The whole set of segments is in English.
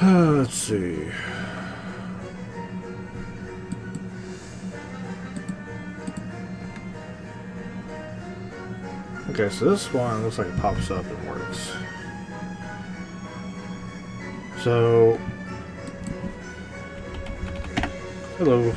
Let's see. Okay, so this one looks like it pops up and works. So, hello.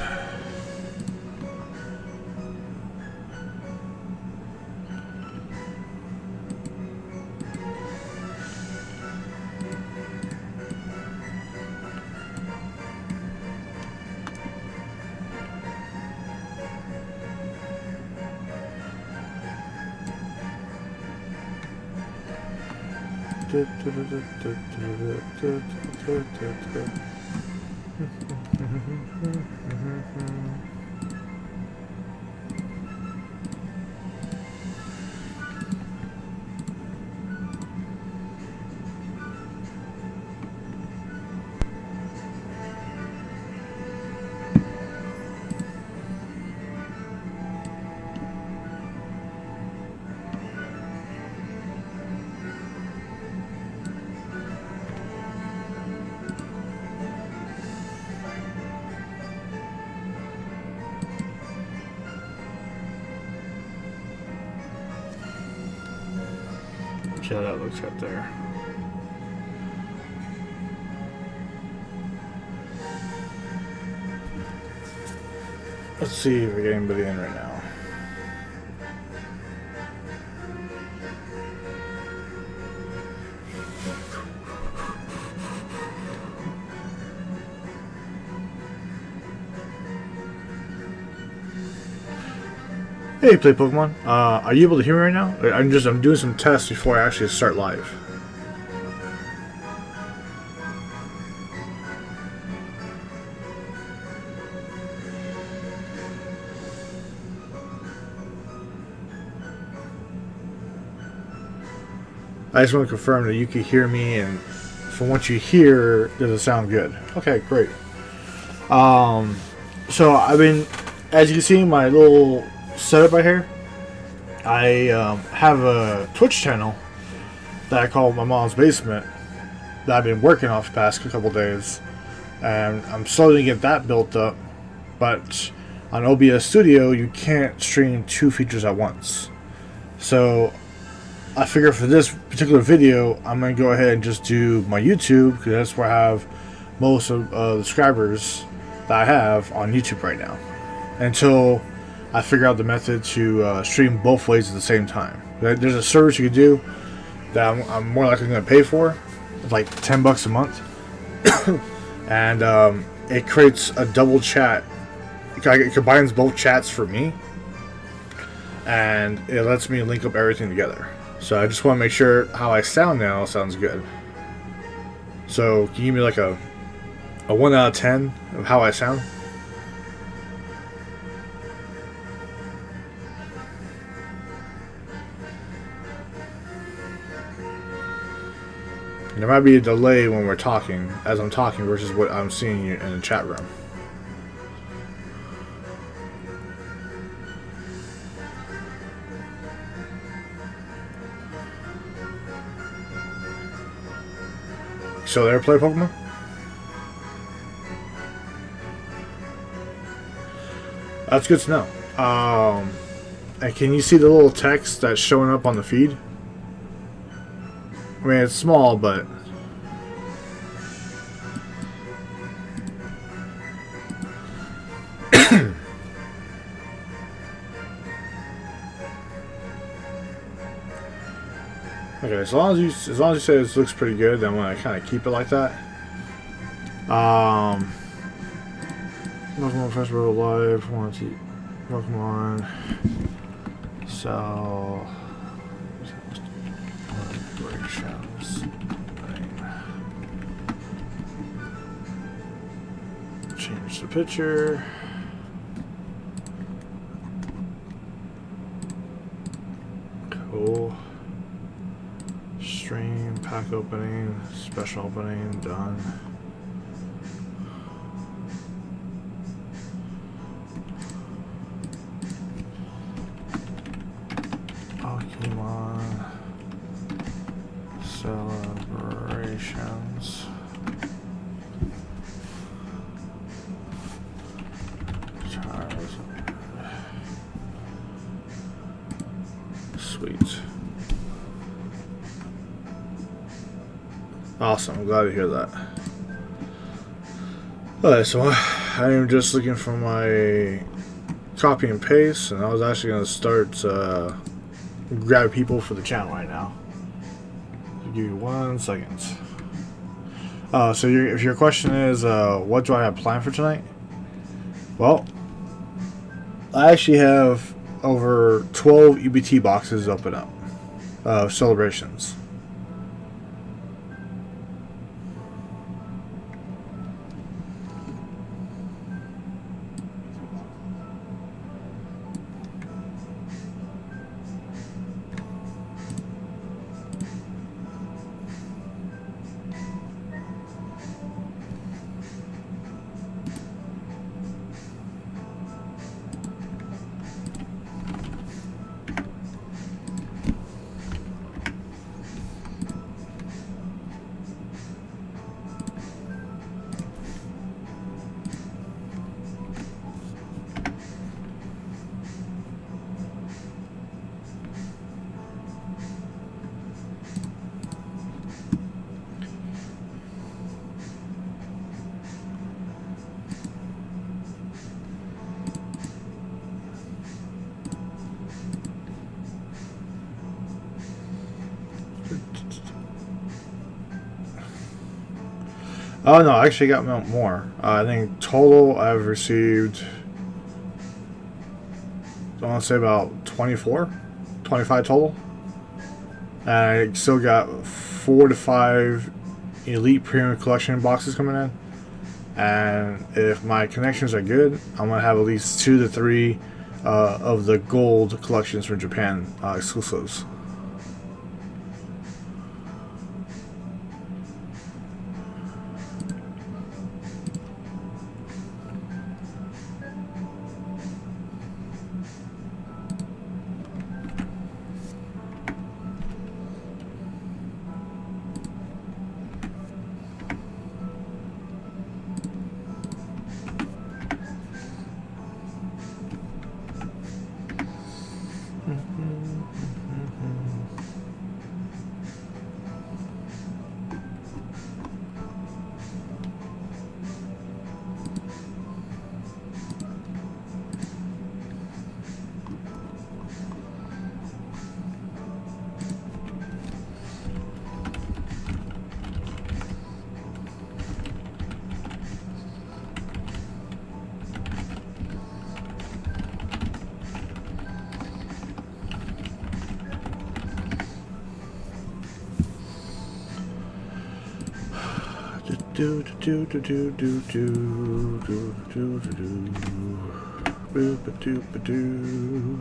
See how that looks right there. Let's see if we get anybody in right now. Hey, play Pokemon. Are you able to hear me right now? I'm doing some tests before I actually start live. I just want to confirm that you can hear me, and from what you hear, does it sound good? Okay, great. So I've been, as you can see, my little setup right here. I have a Twitch channel that I call My Mom's Basement that I've been working off the past couple days, and I'm slowly getting that built up. But on OBS Studio, you can't stream two features at once. So I figure for this particular video, I'm going to go ahead and just do my YouTube, because that's where I have most of the subscribers that I have on YouTube right now, until I figure out the method to stream both ways at the same time. There's a service you can do that I'm more likely going to pay for. It's like $10 a month. And it creates a double chat. It combines both chats for me. And it lets me link up everything together. So I just want to make sure how I sound now sounds good. So can you give me like a 1 out of 10 of how I sound? There might be a delay when we're talking, as I'm talking, versus what I'm seeing in the chat room. So there, play Pokemon? That's good to know. And can you see the little text that's showing up on the feed? I mean, it's small, but okay. As long as you say this looks pretty good, then I'm gonna kind of keep it like that. Pokemon Festival Live. Want to Pokemon. So. Change the picture. Cool. Stream, pack opening, special opening, done. Pokemon celebrations. Awesome. I'm glad to hear that. Alright, so I am just looking for my copy and paste, and I was actually going to start grab people for the channel right now. I'll give you 1 second. So if your question is, what do I have planned for tonight? Well, I actually have over 12 EBT boxes open up of celebrations. Oh no, I actually got more. I think total I've received, I want to say about 24, 25 total. And I still got 4 to 5 Elite Premium Collection boxes coming in. And if my connections are good, I'm going to have at least 2 to 3 of the gold collections from Japan exclusives. Do do do do do do do do do do do do.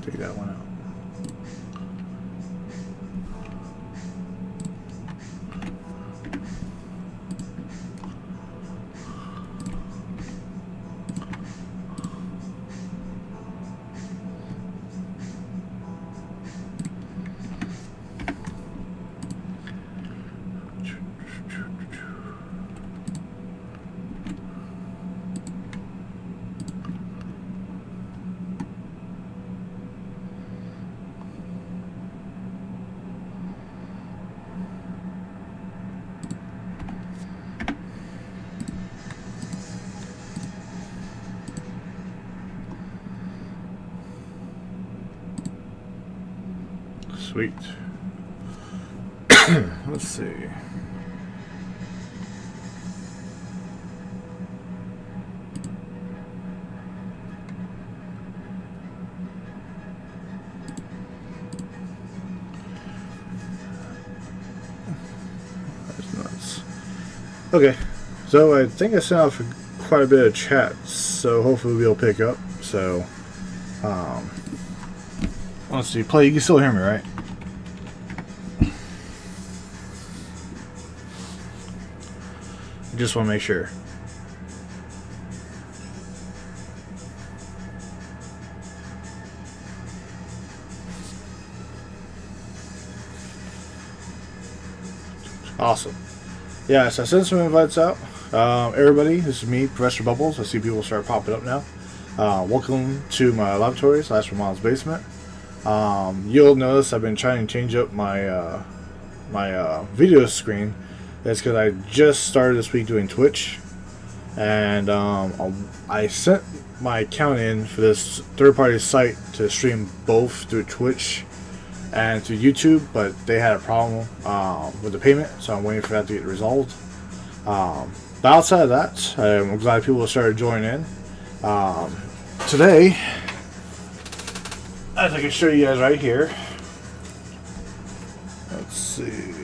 Take that one out. Sweet. Let's see. That's nuts. Okay, so I think I sent off quite a bit of chats, so hopefully we'll pick up. So, let's see. Play. You can still hear me, right? Just want to make sure. Awesome. Yeah, so I sent some invites out. Everybody, this is me, Professor Bubbles. I see people start popping up now. Welcome to my laboratory / my mom's basement. You'll notice I've been trying to change up my video screen. That's because I just started this week doing Twitch, and I sent my account in for this third-party site to stream both through Twitch and through YouTube, but they had a problem with the payment, so I'm waiting for that to get resolved. But outside of that, I'm glad people started joining in. Today, as I can show you guys right here, let's see.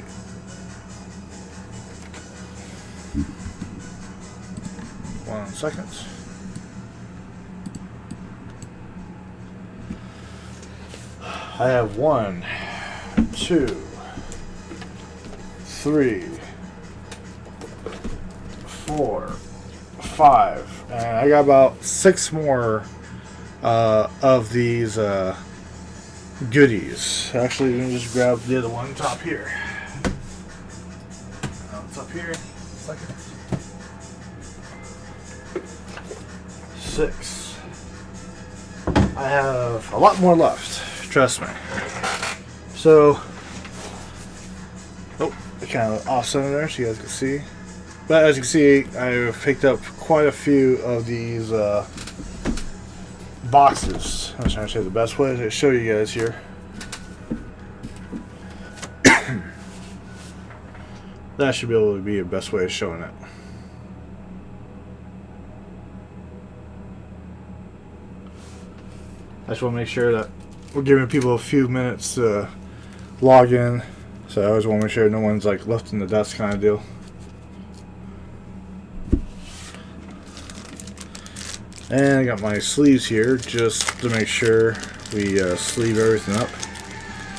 One second. I have 1, 2, 3, 4, 5, and I got about 6 more of these goodies. Actually, let me just grab the other one top here. It's up here. Second. 6. I have a lot more left. Trust me. So, I kind of off center there so you guys can see. But as you can see, I've picked up quite a few of these boxes. I'm trying to show you the best way to show you guys here. That should be able to be the best way of showing it. I just want to make sure that we're giving people a few minutes to log in, so I always want to make sure no one's like left in the dust kind of deal. And I got my sleeves here just to make sure we sleeve everything up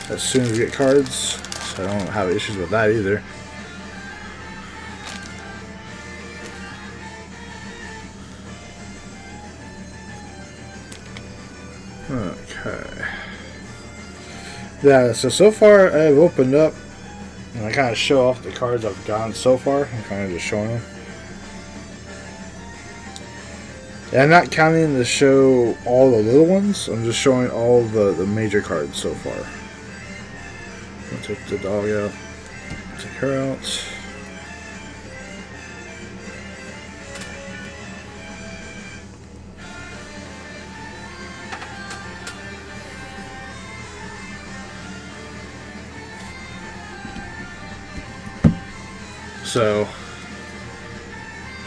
as soon as we get cards, so I don't have issues with that either. Okay. Yeah, so far I've opened up, and I kind of show off the cards I've gotten so far. I'm kind of just showing them. And I'm not counting to show all the little ones. I'm just showing all the major cards so far. I'll take the dog out. Take her out.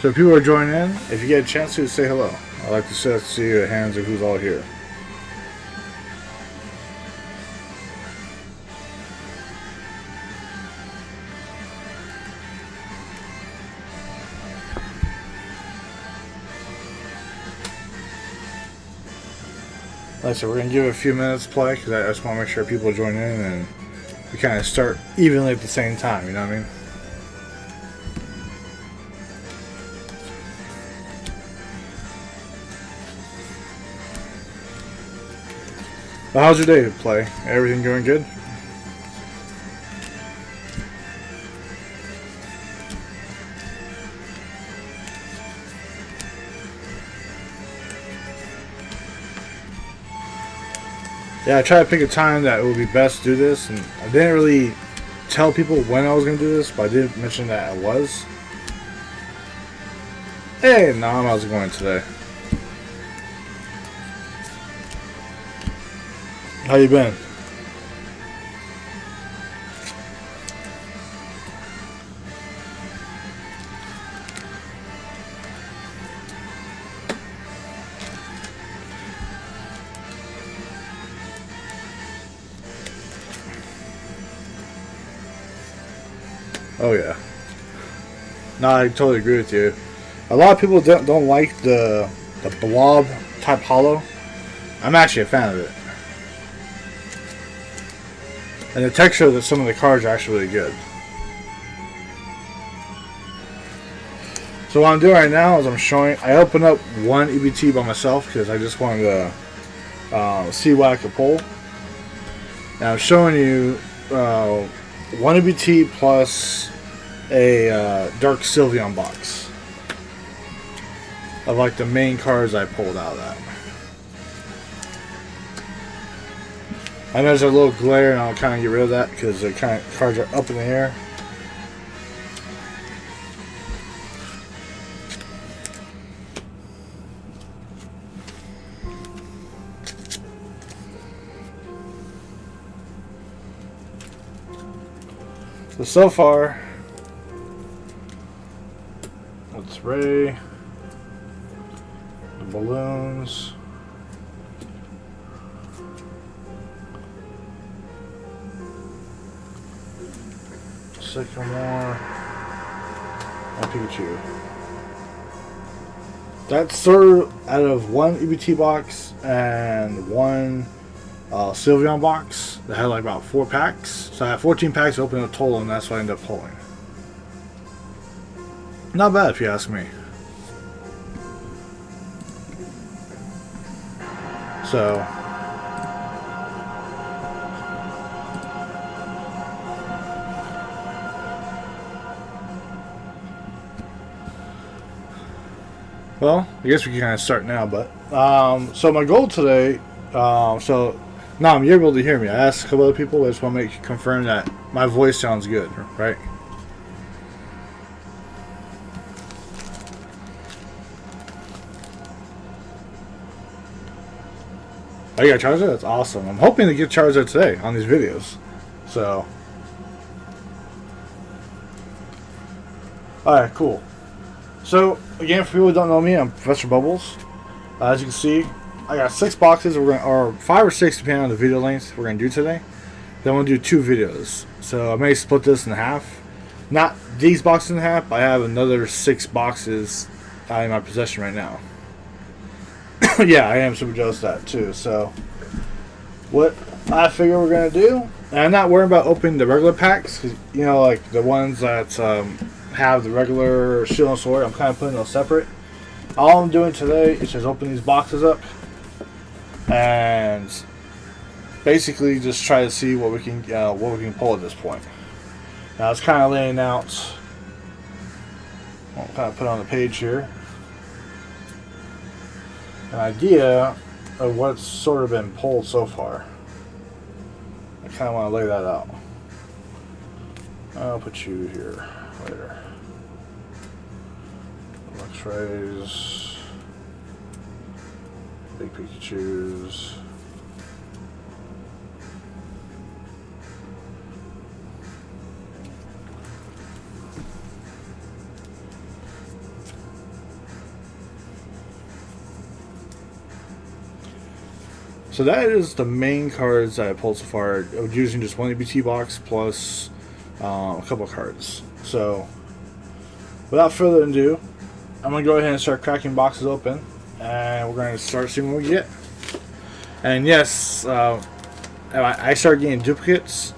So people are joining in. If you get a chance to, say hello. I like to see your hands of who's all here. Like I said, we're going to give it a few minutes to play because I just want to make sure people join in and we kind of start evenly at the same time, you know what I mean? Well, how's your day to play? Everything going good? Yeah, I tried to pick a time that it would be best to do this, and I didn't really tell people when I was going to do this, but I did mention that I was. Hey, Nam, how's it going today? How you been? Oh yeah. No, I totally agree with you. A lot of people don't like the the blob type hollow. I'm actually a fan of it. And the texture of some of the cards are actually really good. So what I'm doing right now is I opened up one EBT by myself because I just wanted to see what I could pull. Now I'm showing you one EBT plus a Dark Sylveon box of like the main cards I pulled out of that. I know there's a little glare and I'll kind of get rid of that because the cards are up in the air. So far, it's Ray, the balloons, Sycamore, and Pikachu. That's sort of out of one EBT box and one Sylveon box that had like about 4 packs. So I had 14 packs open in total, and that's what I ended up pulling. Not bad if you ask me. So well, I guess we can kind of start now, but so my goal today, so now you're able to hear me. I asked a couple other people, I just want to confirm that my voice sounds good, right? Oh, you got Charizard? That's awesome. I'm hoping to get Charizard today on these videos. So, alright, cool. So, again, for people who don't know me, I'm Professor Bubbles. As you can see, I got 6 boxes, or 5 or 6 depending on the video length we're going to do today. Then we'll do 2 videos. So I may split this in half. Not these boxes in half, but I have another 6 boxes in my possession right now. Yeah, I am super jealous of that too. So what I figure we're going to do, and I'm not worried about opening the regular packs, because, you know, like the ones that have the regular Shield and Sword, I'm kind of putting those separate. All I'm doing today is just open these boxes up and basically just try to see what we can pull at this point. Now it's kind of laying out. I'll kind of put on the page here an idea of what's sort of been pulled so far. I kind of want to lay that out. I'll put you here later. X-rays, big Pikachus. So that is the main cards that I pulled so far. I was using just one EBT box plus a couple of cards. So without further ado, I'm going to go ahead and start cracking boxes open, and we're going to start seeing what we get. And yes, I start getting duplicates.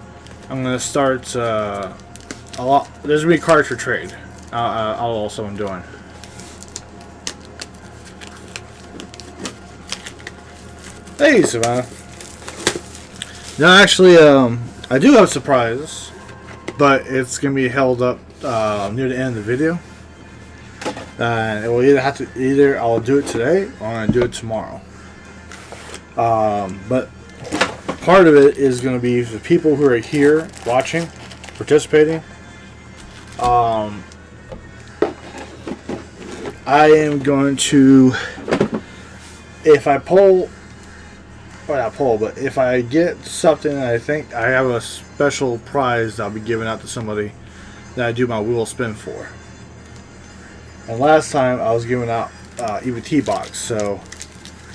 I'm going to start a lot. There's going to be cards for trade. Also I'm doing. Hey, Savannah. Now, actually, I do have a surprise, but it's going to be held up near the end of the video. It will either I'll do it today or I'm going to do it tomorrow. But part of it is going to be the people who are here watching, participating. I am going to, if I pull, or not pull, but if I get something that I think I have a special prize that I'll be giving out to somebody that I do my wheel spin for. And last time I was giving out EBT box, so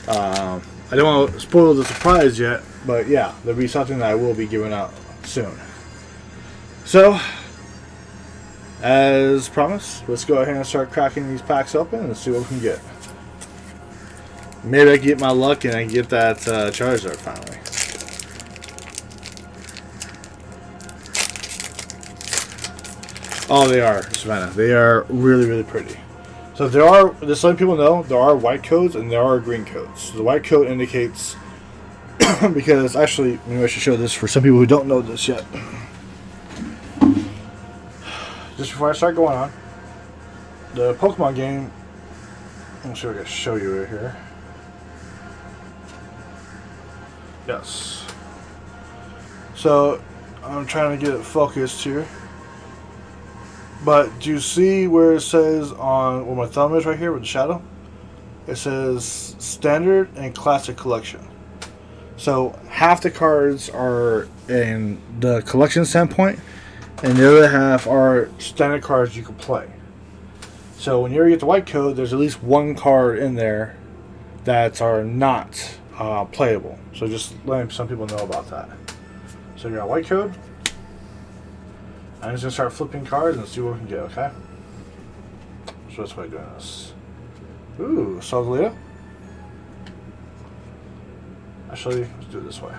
I don't want to spoil the surprise yet, but yeah, there'll be something that I will be giving out soon. So, as promised, let's go ahead and start cracking these packs open and see what we can get. Maybe I can get my luck and I can get that Charizard finally. Oh, they are, Savannah. They are really, really pretty. So there are, just letting people know, there are white codes and there are green codes. So the white code indicates, because actually, maybe I should show this for some people who don't know this yet. Just before I start going on, the Pokemon game, I'm sure I can show you right here. Yes. So, I'm trying to get it focused here. But do you see where it says on where my thumb is right here with the shadow? It says Standard and Classic Collection. So half the cards are in the collection standpoint, and the other half are standard cards you can play. So when you get the white code, there's at least one card in there that are not playable. So just letting some people know about that. So you got white code. I'm just going to start flipping cards and see what we can get, okay? So that's why I'm doing this. Ooh, Solgaleo. Actually, let's do it this way.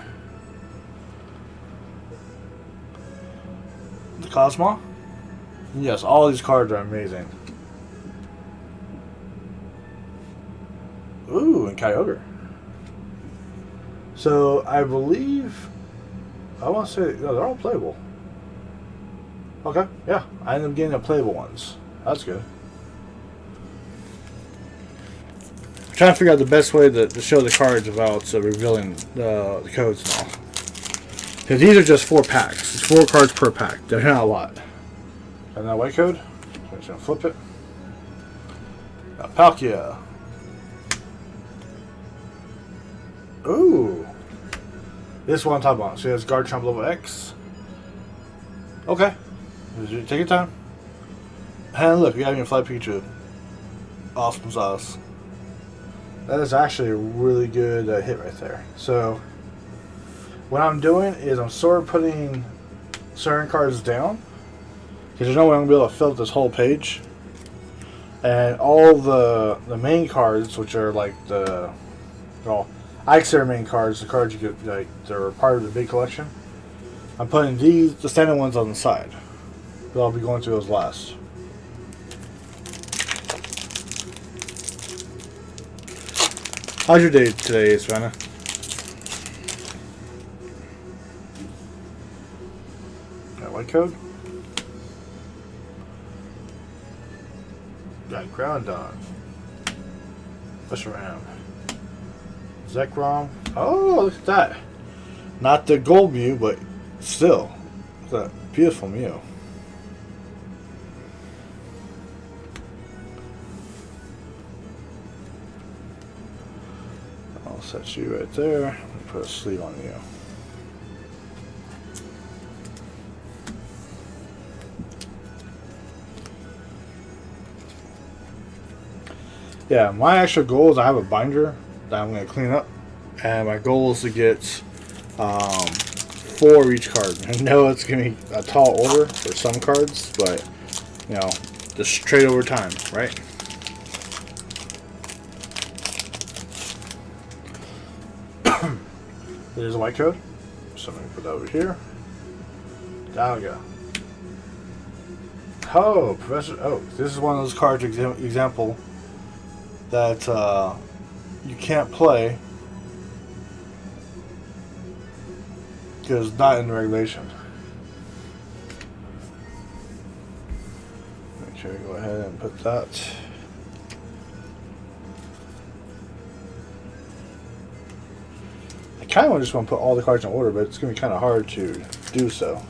The Cosmo. Yes, all these cards are amazing. Ooh, and Kyogre. So, I believe... I want to say... No, they're all playable. Okay, yeah. I ended up getting the playable ones. That's good. I'm trying to figure out the best way to show the cards without revealing the codes and all. Because these are just 4 packs. It's 4 cards per pack. They're not a lot. And that white code. So I'm just going to flip it. Palkia. Ooh. This one I'm talking about. So it has Garchomp level X. Okay. Take your time. And look, we got even Fly Pikachu. Awesome sauce. That is actually a really good hit right there. So, what I'm doing is I'm sort of putting certain cards down. Because there's no way I'm going to be able to fill up this whole page. And all the main cards, which are like the... Well, I consider main cards, the cards you get, like, they're part of the big collection. I'm putting these, the standard ones on the side. But I'll be going through those last. How's your day today, Savannah? Got white code. Got Groudon. Reshiram. Zekrom. Oh, look at that. Not the gold Mew, but still. Look at that beautiful Mew. I'll set you right there. Put a sleeve on you. Yeah, my actual goal is I have a binder that I'm going to clean up, and my goal is to get 4 each card. I know it's going to be a tall order for some cards, but you know, just trade over time, right? There's a white code, so I'm going to put that over here. There we go. Oh, Professor. Oh, this is one of those cards example that you can't play because it's not in the regulation. Make sure you go ahead and put that. I kind of just want to put all the cards in order, but it's going to be kind of hard to do so.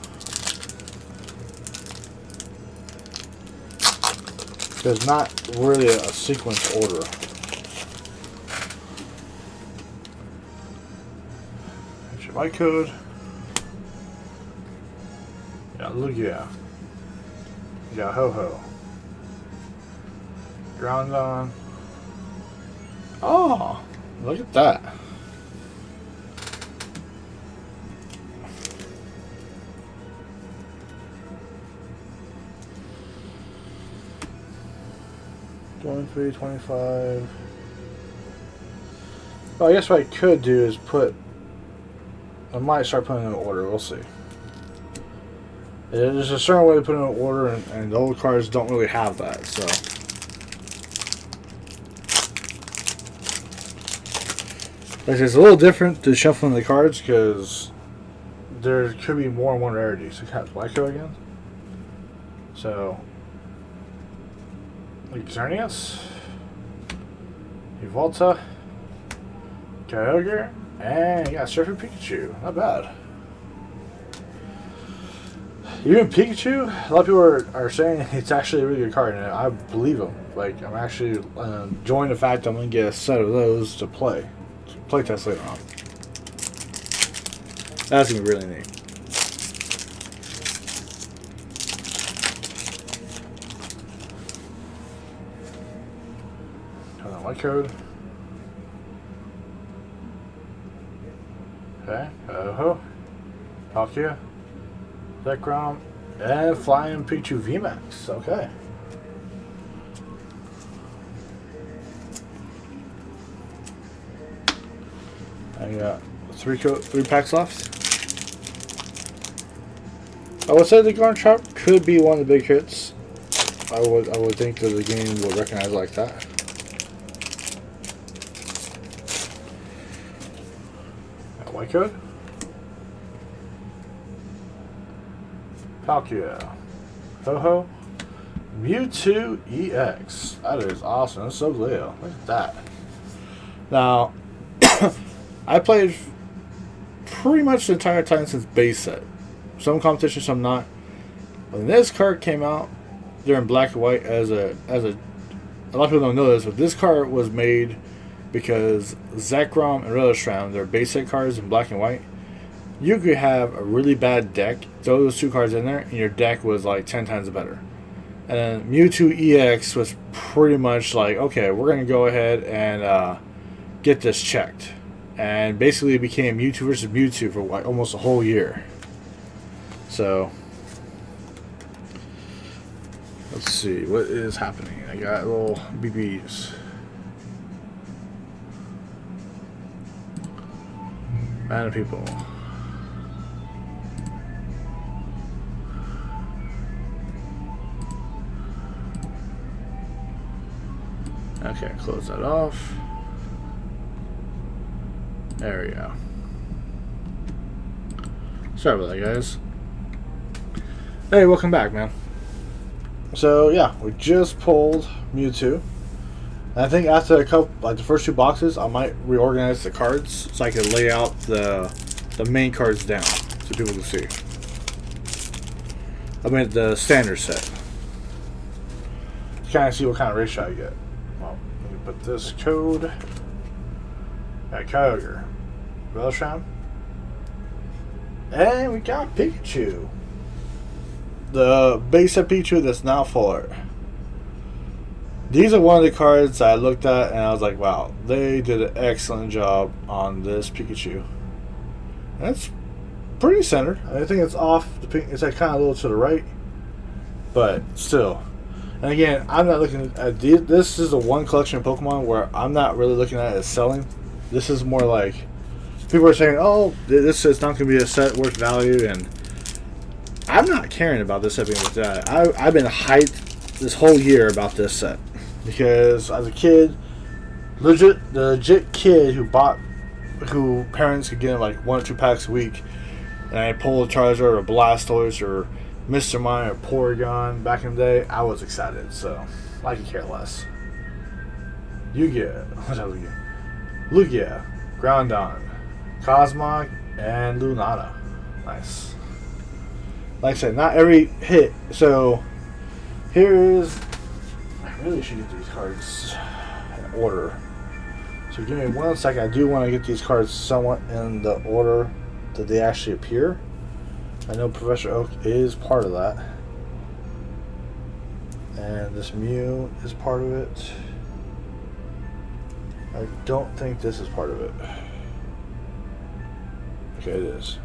There's not really a sequence order. Here's your white code. Yeah, Lugia. You got Ho-Ho. Groudon. Oh, look at that. $23, $25. Well, I guess what I could do is I might start putting in order. We'll see. There's a certain way to put in an order, and the old cards don't really have that. So, like, it's a little different to shuffling the cards because there could be more than one rarity. So, got Lyco again. So, Xerneas, Evolta, Kyogre, and you got Surfer Pikachu. Not bad. Even Pikachu, a lot of people are saying it's actually a really good card, and I believe them. Like, I'm actually enjoying the fact I'm going to get a set of those to play test later on. That's going to be really neat. Hold on, white code. Okay, Palkia, Zekrom, and Flying Pikachu VMAX. Okay. I got three packs left. I would say the Garchomp could be one of the big hits. I would think that the game would recognize it like that. Got white code. Palkia, Ho-Ho, Mewtwo EX. That is awesome. That's so Leo. Look at that. Now, I played pretty much the entire time since base set. Some competition, some not. When this card came out, they're in black and white as a lot of people don't know this, but this card was made because Zekrom and Relish-Ram, they're base set cards in black and white. You could have a really bad deck, throw those two cards in there, and your deck was like 10 times better. And then Mewtwo EX was pretty much like, okay, we're going to go ahead and get this checked. And basically it became Mewtwo versus Mewtwo for like almost a whole year. So, let's see, what is happening? I got little BBs. Random people. Okay, close that off. There we go. Sorry about that, guys. Hey, welcome back, man. So, yeah, we just pulled Mewtwo. And I think after a couple, like the first two boxes, I might reorganize the cards so I can lay out the main cards down so people can see. I mean, the standard set. To kind of see what kind of ratio I get. Well, let me put this code. Got Kyogre, Relish-Ram, and we got Pikachu. The base set Pikachu that's now full art. These are one of the cards I looked at and I was like, wow, they did an excellent job on this Pikachu. And it's pretty centered. I think it's off. It's like kind of a little to the right, but still. And again, I'm not looking at this is the one collection of Pokemon where I'm not really looking at it as selling. This is more like people are saying, "Oh, this is not going to be a set worth value," and I'm not caring about this set being worth that. I've been hyped this whole year about this set because as a kid, legit kid who parents could get him like 1 or 2 packs a week, and I pulled a Charizard or a Blastoise or Mr. Mime or Porygon back in the day. I was excited, so I could care less. You get what else we get? Lugia, Groudon, Cosmog, and Lunata. Nice. Like I said, not every hit. So, here's... I really should get these cards in order. So, give me 1 second. I do want to get these cards somewhat in the order that they actually appear. I know Professor Oak is part of that. And this Mew is part of it. I don't think this is part of it. Okay, it is.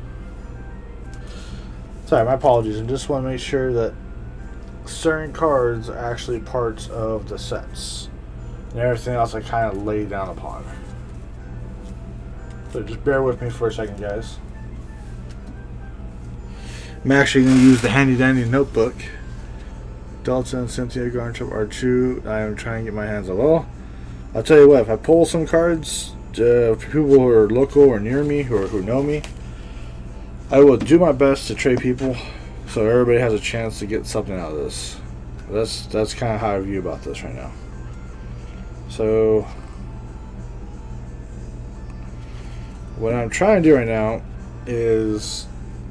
Sorry, my apologies. I just want to make sure that certain cards are actually parts of the sets. And everything else I kind of lay down upon. So just bear with me for a second, guys. I'm actually going to use the handy dandy notebook. Delta and Cynthia Garntrip are two. I am trying to get my hands on. Well, I'll tell you what, if I pull some cards for people who are local or near me, who know me, I will do my best to trade people so everybody has a chance to get something out of this. That's kind of how I view about this right now. So what I'm trying to do right now is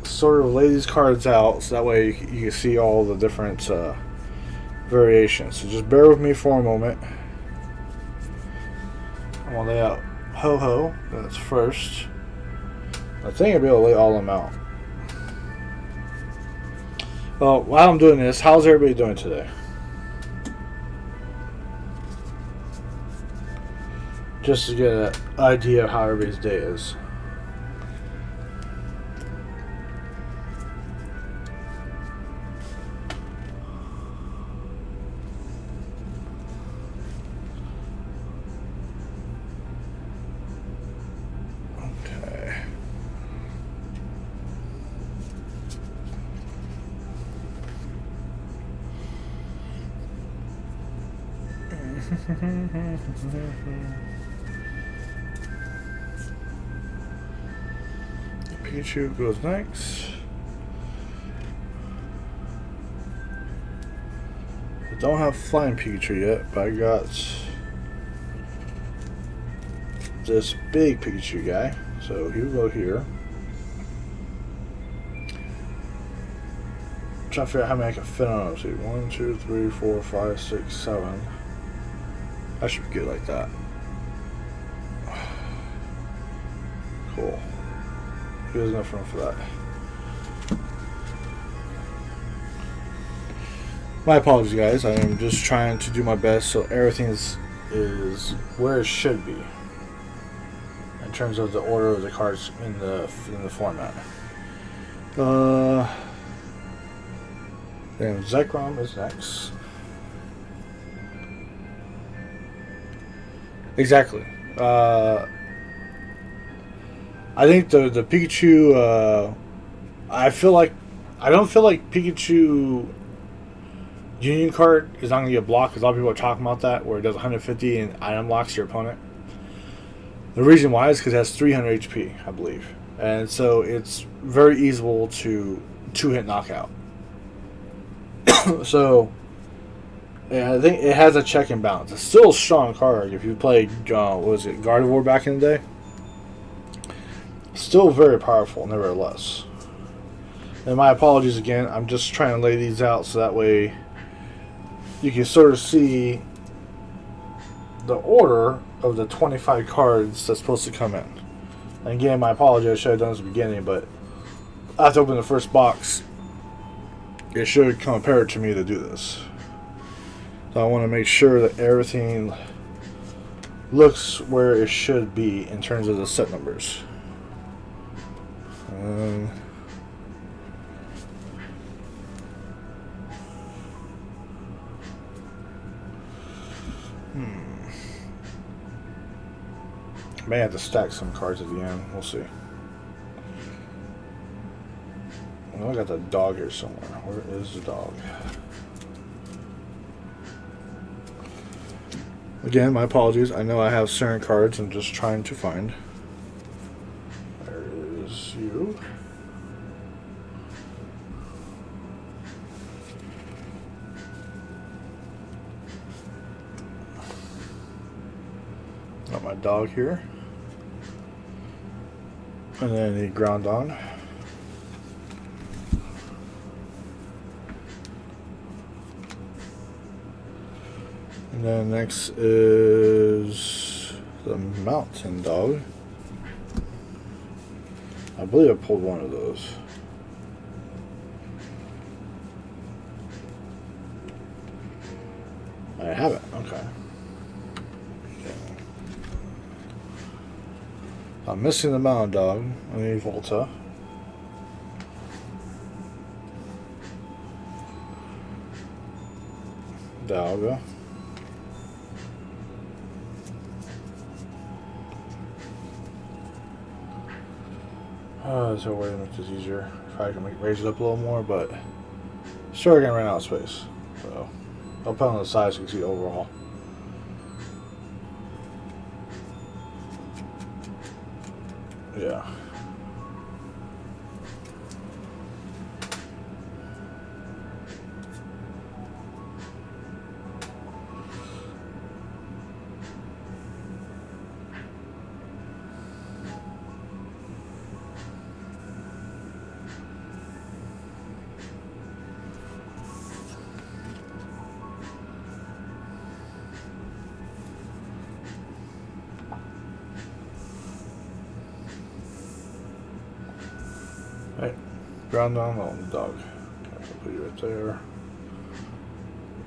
sort of lay these cards out so that way you can see all the different variations. So just bear with me for a moment. I'm going to lay out Ho-Ho. That's first. I think I'll be able to lay all of them out. Well, while I'm doing this, how's everybody doing today? Just to get an idea of how everybody's day is. Pikachu goes next. I don't have Flying Pikachu yet, but I got this big Pikachu guy. So he will go here. I'm trying to figure out how many I can fit on him. See, 1, 2, 3, 4, 5, 6, 7. I should be good like that. Cool. There's enough room for that. My apologies, guys. I am just trying to do my best so everything is where it should be in terms of the order of the cards in the format. Then Zekrom is next. Exactly. I think the Pikachu. I don't feel like Pikachu Union card is not going to get blocked because a lot of people are talking about that, where it does 150 and item locks your opponent. The reason why is because it has 300 HP, I believe, and so it's very easy to 2-hit knockout. So. Yeah, I think it has a check and balance. It's still a strong card if you played, what was it, Gardevoir back in the day? Still very powerful, nevertheless. And my apologies again. I'm just trying to lay these out so that way you can sort of see the order of the 25 cards that's supposed to come in. And again, my apologies. I should have done this at the beginning, but I have to open the first box. It should come apparent to me to do this. So I want to make sure that everything looks where it should be in terms of the set numbers. May have to stack some cards at the end. We'll see. Well, I got the dog here somewhere. Where is the dog? Again, my apologies. I know I have certain cards I'm just trying to find. There is you. Got my dog here. And then the Groudon. And then next is the Mountain Dog. I believe I pulled one of those. I haven't. Okay. I'm missing the Mountain Dog. I need Volta. Dialga. There's a way to make this easier. If I can raise it up a little more, but still gonna run out of space. So I'll put it on the side so you can see overall. Yeah. Right, ground down on the dog. Okay, I'll put you right there.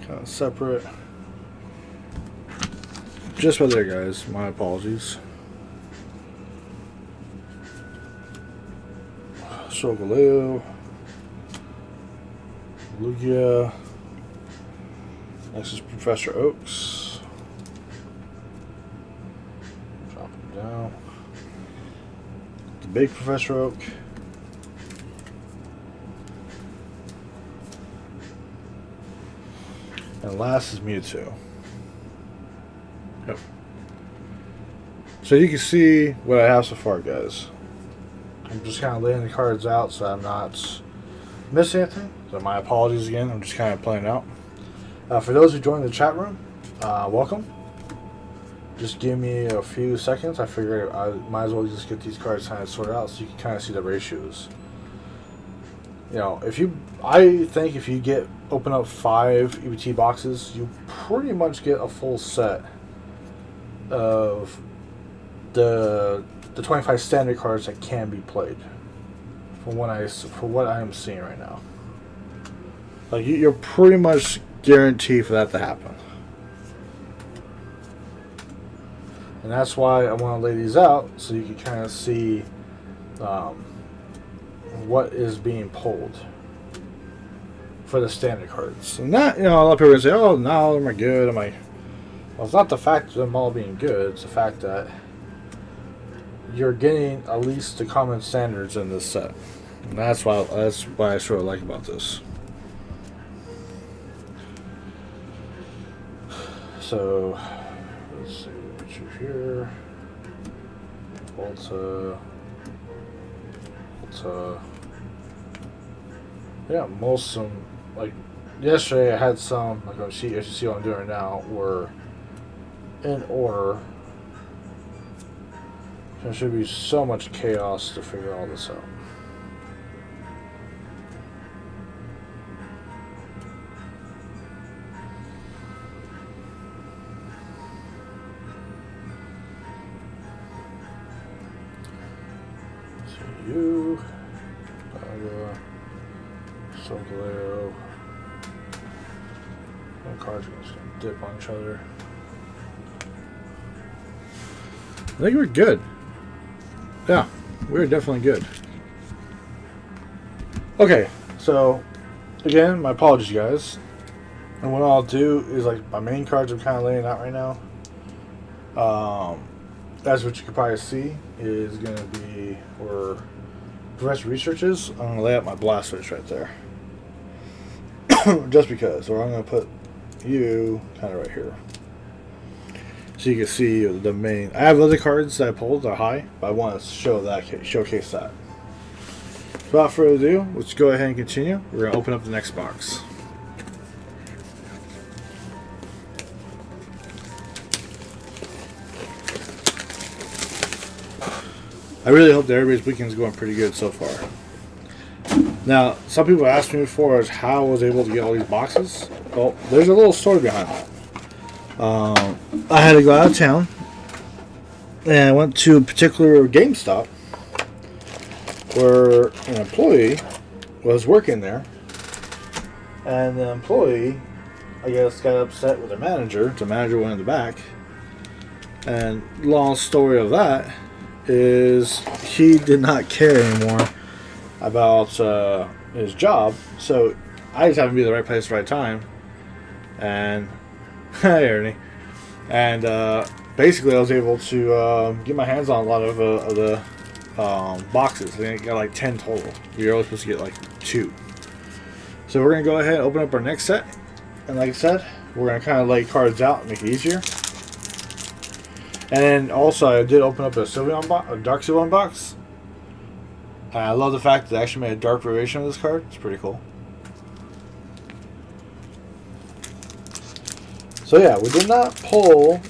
Kind of separate. Just right there, guys. My apologies. Sogaleo. Lugia. Next is Professor Oaks. Drop him down. The big Professor Oak. And last is Mewtwo. Yep. So you can see what I have so far, guys. I'm just kind of laying the cards out so I'm not missing anything. So my apologies again. I'm just kind of playing out. For those who joined the chat room, welcome. Just give me a few seconds. I figured I might as well just get these cards kind of sorted out so you can kind of see the ratios. You know, I think if you open up 5 EBT boxes, you pretty much get a full set of the 25 standard cards that can be played. For what I am seeing right now, like you're pretty much guaranteed for that to happen, and that's why I want to lay these out so you can kind of see what is being pulled for the standard cards. And that, a lot of people are going to say, oh, no, them are good. Well, it's not the fact of them all being good. It's the fact that you're getting at least the common standards in this set. And that's what I sort of like about this. So, let's see what you here. Volta. Yeah, most of them, like yesterday I had some, like on sheet, as you see what I'm doing now, were in order. There should be so much chaos to figure all this out. So you, Sogaleo. And cards are just gonna dip on each other. I think we're good. Yeah, we're definitely good. Okay, so again, my apologies, guys. And what I'll do is, like, my main cards I'm kind of laying out right now. That's what you can probably see is going to be for Professor Researches. I'm going to lay out my Blastoise right there. Just because. Or I'm going to put you kind of right here. So you can see the main. I have other cards that I pulled that are high, but I want to showcase that. So without further ado, let's go ahead and continue. We're going to open up the next box. I really hope that everybody's weekend is going pretty good so far. Now, some people asked me before is how I was able to get all these boxes. Well, there's a little story behind that. I had to go out of town, and I went to a particular GameStop where an employee was working there, and the employee, I guess, got upset with the manager. The manager went in the back, and long story of that is he did not care anymore about his job, so I just happened to be in the right place at the right time, and hey, Ernie. And basically I was able to get my hands on a lot of the boxes. I think I got like 10 total. You're only supposed to get like 2. So we're going to go ahead and open up our next set. And like I said, we're going to kind of lay cards out and make it easier. And then also I did open up a Dark Sylveon box. And I love the fact that they actually made a dark variation of this card. It's pretty cool. So yeah, we did not pull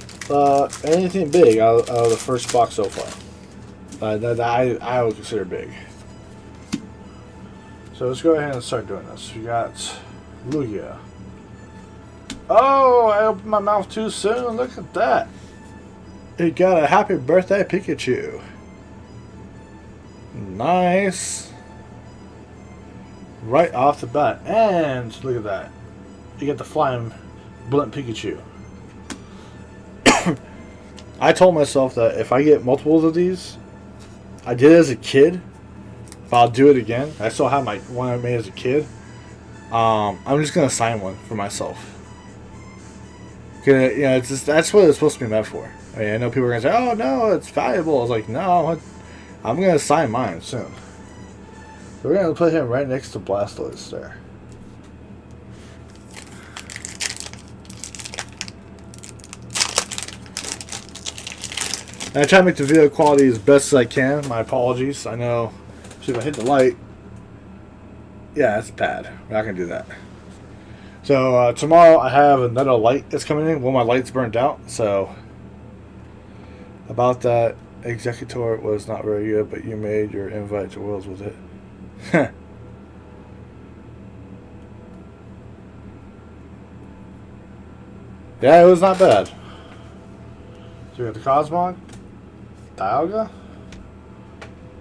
anything big out of the first box so far. That I would consider big. So let's go ahead and start doing this. We got Lugia. Oh, I opened my mouth too soon. Look at that. It got a happy birthday Pikachu. Nice. Right off the bat. And look at that. You get the flying blunt Pikachu. I told myself that if I get multiples of these, I did it as a kid, but I'll do it again. I still have my one I made as a kid. I'm just gonna sign one for myself. You know, that's what it's supposed to be meant for. I mean, I know people are gonna say, "Oh no, it's valuable." I was like, "No, I'm gonna sign mine soon." So we're gonna put him right next to Blastoise there. And I try to make the video quality as best as I can. My apologies. I know. See if I hit the light. Yeah, it's bad. We're not going to do that. So tomorrow I have another light that's coming in. One of my lights burnt out. So about that, Executor was not very good, but you made your invite to Worlds with it. Yeah, it was not bad. So we got the Cosmog, Dialga,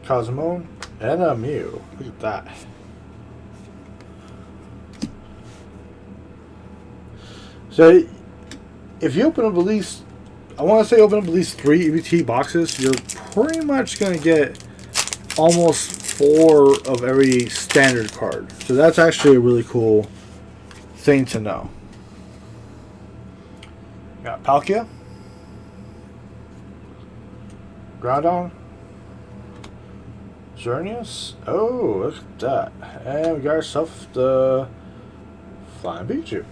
Cosmoon, and a Mew. Look at that. So, if you open up at least, I want to say open up at least 3 EBT boxes, you're pretty much going to get almost 4 of every standard card. So that's actually a really cool thing to know. Got Palkia, Groudon, Xerneas. Oh, look at that. And we got ourselves the Flying Pikachu.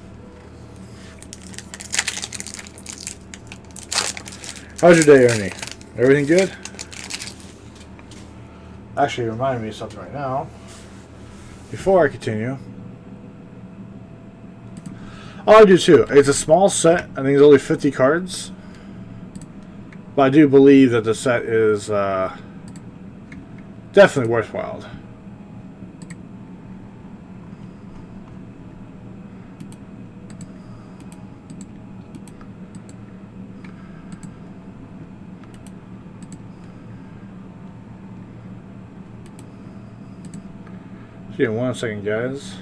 How's your day, Ernie? Everything good? Actually, it reminded me of something right now. Before I continue, I do too. It's a small set. I think it's only 50 cards. But I do believe that the set is definitely worthwhile. See you in 1 second, guys.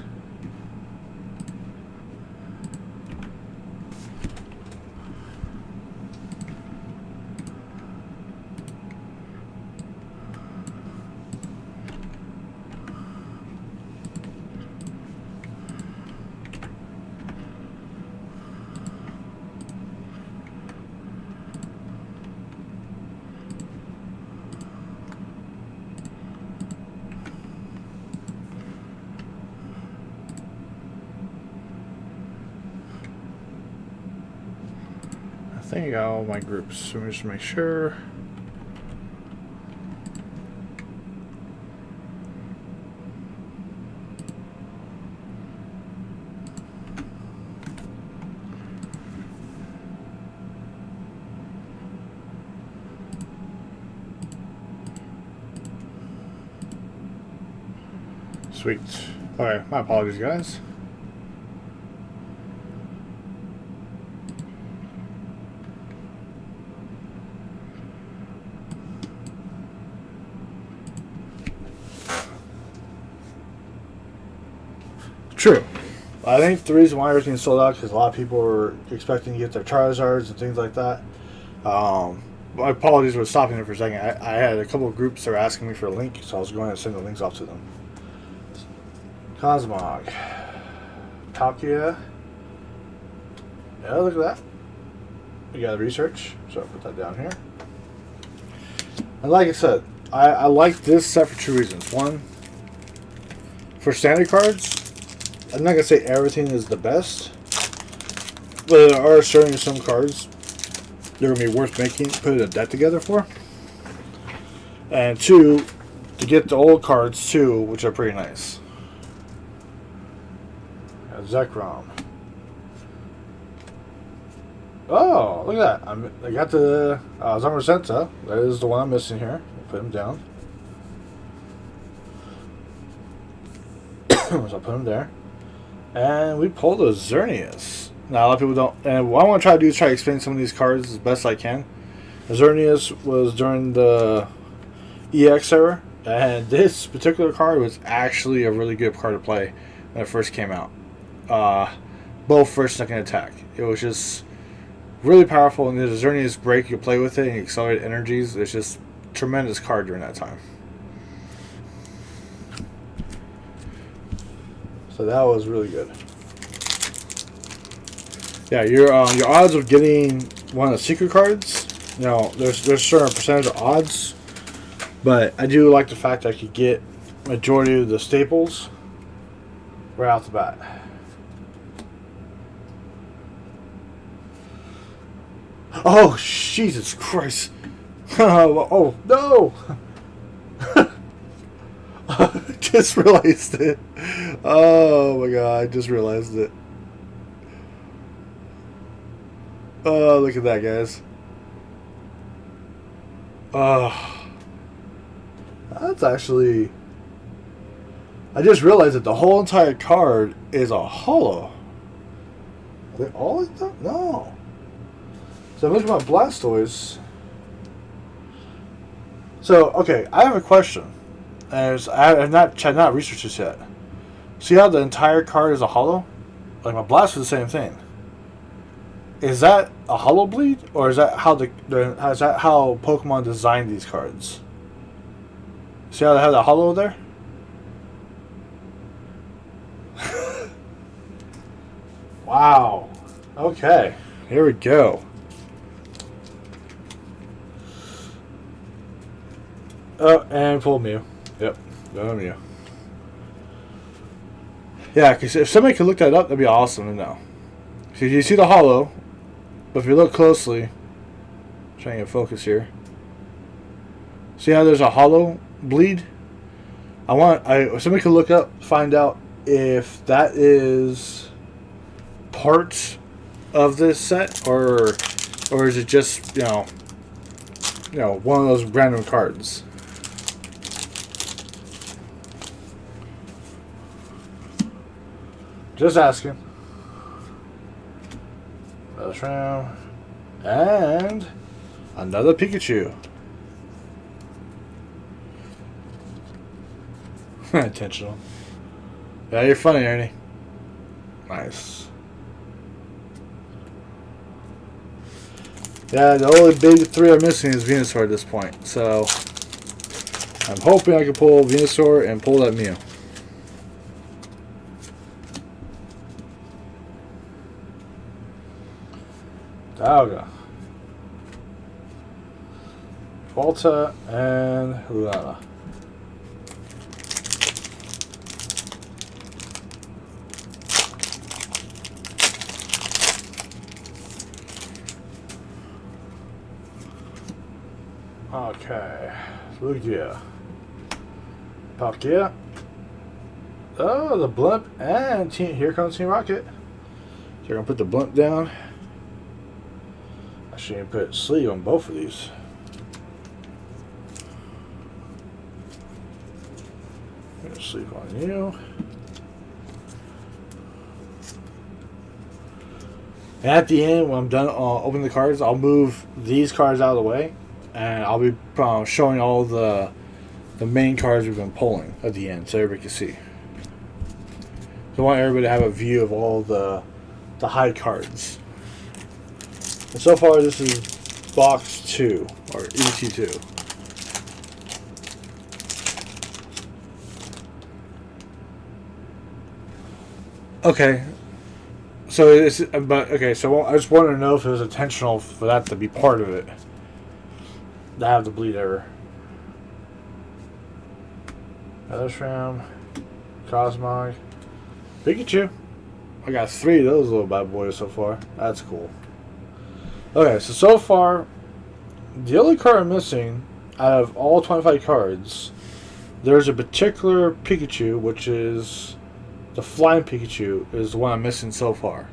I think I got all my groups, so let me just make sure. Sweet. Okay, my apologies, guys. True. I think the reason why everything's sold out is because a lot of people were expecting to get their Charizards and things like that. My apologies for stopping there for a second. I had a couple of groups that were asking me for a link, so I was going to send the links off to them. Cosmog. Palkia. Yeah, look at that. We got research, so I'll put that down here. And like I said, I like this set for two reasons. One, for standard cards, I'm not gonna say everything is the best, but there are certainly some cards that are gonna be worth putting a deck together for. And two, to get the old cards too, which are pretty nice. Zekrom. Oh, look at that! I got the Zamazenta. That is the one I'm missing here. I'll put him down. So I'll put him there. And we pulled a Xerneas. Now, a lot of people don't. And what I want to try to do is try to explain some of these cards as best I can. Xerneas was during the EX era. And this particular card was actually a really good card to play when it first came out. Both first and second attack. It was just really powerful, and the Xerneas break, you play with it and you accelerate energies. It's just a tremendous card during that time. So that was really good. Yeah, your odds of getting one of the secret cards, you know, there's a certain percentage of odds, but I do like the fact that I could get majority of the staples right off the bat. Oh, Jesus Christ. Oh, no. I just realized it. Oh, my God. I just realized it. Oh, look at that, guys. Oh. That's actually... I just realized that the whole entire card is a holo. Are they all like that? No. So I'm looking at my Blastoise. So, okay, I have a question. I have not researched this yet. See how the entire card is a holo? Like my Blastoise is the same thing. Is that a holo bleed, or is that how how Pokemon designed these cards? See how they have the holo there? Wow. Okay, here we go. Oh, and full Mew. Yep, no Mew. Yeah, because if somebody could look that up, that'd be awesome to know. So you see the holo, but if you look closely, trying to get focus here. See how there's a holo bleed? Somebody could look up, find out if that is part of this set, or is it just you know one of those random cards. Just asking. Another Shroom. And another Pikachu. Intentional. Yeah, you're funny, Ernie. Nice. Yeah, the only big three I'm missing is Venusaur at this point. So I'm hoping I can pull Venusaur and pull that Mew. Dialga, Volta, and Lunala. Okay, Lugia, Palkia. Oh, the Blimp, and here comes Team Rocket. So you're gonna put the Blimp down. I should put sleeve on both of these. I'm gonna sleep on you. And at the end, when I'm done opening the cards, I'll move these cards out of the way, and I'll be showing all the main cards we've been pulling at the end, so everybody can see. So I want everybody to have a view of all the high cards. And so far, this is box 2, or ET2. Okay. So it's, so I just wanted to know if it was intentional for that to be part of it. To have the bleed error. Ram, Cosmog, Pikachu. I got 3 of those little bad boys so far. That's cool. Okay, so far, the only card I'm missing out of all 25 cards, there's a particular Pikachu, which is the Flying Pikachu, is the one I'm missing so far.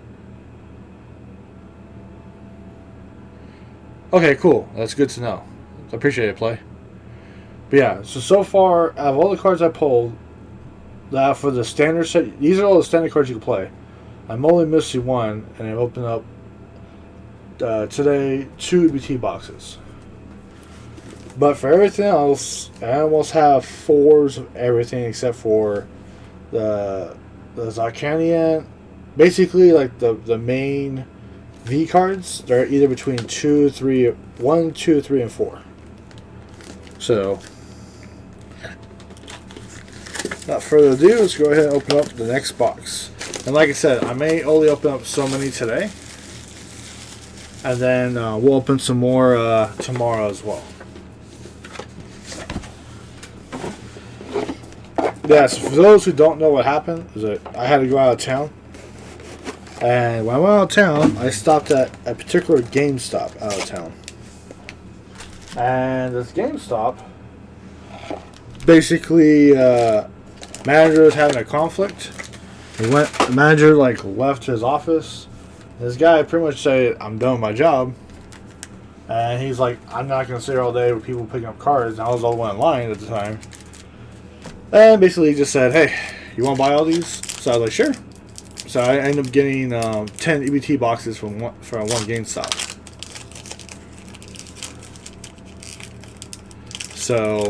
Okay, cool. That's good to know. I appreciate it, play. But yeah, so far, out of all the cards I pulled, that for the standard set, these are all the standard cards you can play. I'm only missing one, and I opened up today 2 EBT boxes. But for everything else, I almost have 4s of everything except for the Zarkanian. Basically, like the main V cards, they're either between 2, 3, 1, 2, 3, and 4. So, without further ado, let's go ahead and open up the next box. And like I said, I may only open up so many today. And then we'll open some more tomorrow as well. Yeah, so for those who don't know what happened, is that I had to go out of town. And when I went out of town, I stopped at a particular GameStop out of town. And this GameStop, basically, manager was having a conflict. The manager left his office. This guy pretty much said, "I'm done with my job." And he's like, "I'm not going to sit here all day with people picking up cards." And I was the only one in line at the time. And basically he just said, "Hey, you want to buy all these?" So I was like, "Sure." So I ended up getting 10 EBT boxes from one GameStop. So,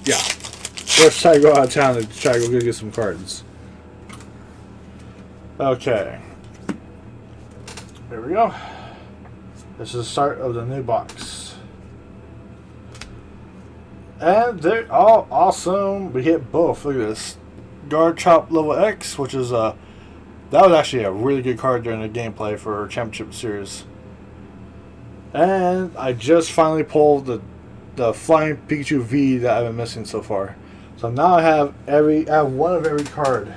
yeah. Let's try to go out of town and try to go get some cards. Okay. There we go. This is the start of the new box. And they're all awesome. We hit both. Look at this. Garchomp level X, which is that was actually a really good card during the gameplay for Championship Series. And I just finally pulled the Flying Pikachu V that I've been missing so far. So now I have one of every card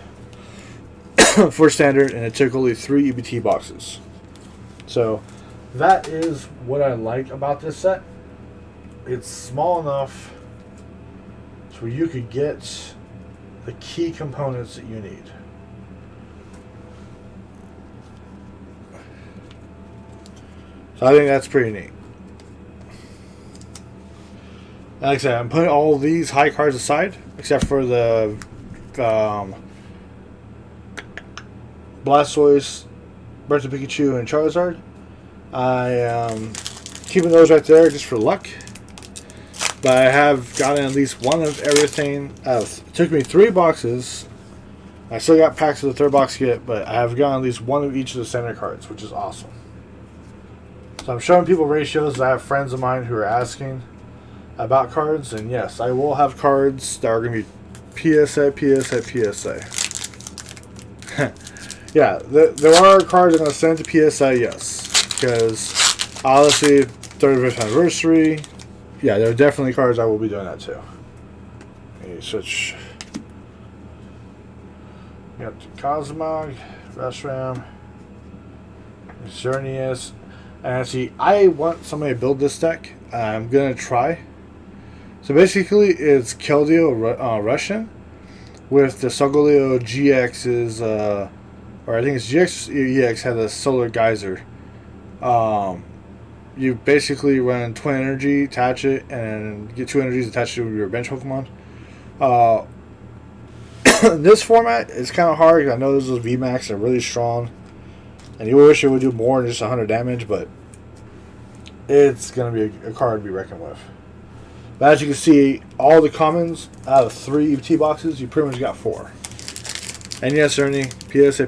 for standard, and it took only 3 EBT boxes. So that is what I like about this set. It's small enough so you could get the key components that you need. So I think that's pretty neat. Like I said, I'm putting all these high cards aside, except for the Blastoise, Birth of Pikachu, and Charizard. I am keeping those right there just for luck. But I have gotten at least one of everything else. It took me 3 boxes. I still got packs of the 3rd box yet, but I have gotten at least one of each of the standard cards, which is awesome. So I'm showing people ratios. I have friends of mine who are asking about cards, and yes, I will have cards that are going to be PSA. Yeah, there are cards I'm going to send to PSA, yes, because obviously 35th anniversary. Yeah, there are definitely cards I will be doing that too. Let me switch. We got the Cosmog, Reshiram, Xerneas, and see, I want somebody to build this deck. I'm gonna try. So basically, it's Keldeo Russian with the Solgaleo GX's, or I think it's GX EX had a Solar Geyser. You basically run 20 energy, attach it, and get 2 energies attached to your bench Pokemon. In this format, it's kind of hard because I know those VMAX are really strong, and you wish it would do more than just 100 damage, but it's going to be a card to be reckoned with. But as you can see, all the commons out of 3 EBT boxes, you pretty much got 4. And yes, Ernie, PSA.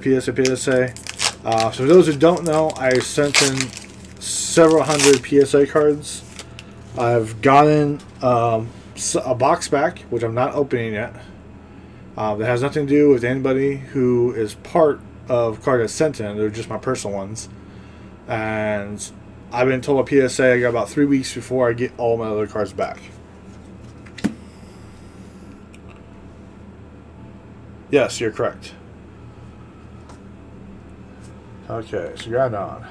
So for those who don't know, I sent in several hundred PSA cards. I've gotten a box back, which I'm not opening yet. That has nothing to do with anybody who is part of card that's sent in. They're just my personal ones. And I've been told by PSA I got about 3 weeks before I get all my other cards back. Yes, you're correct. Okay, so Groudon.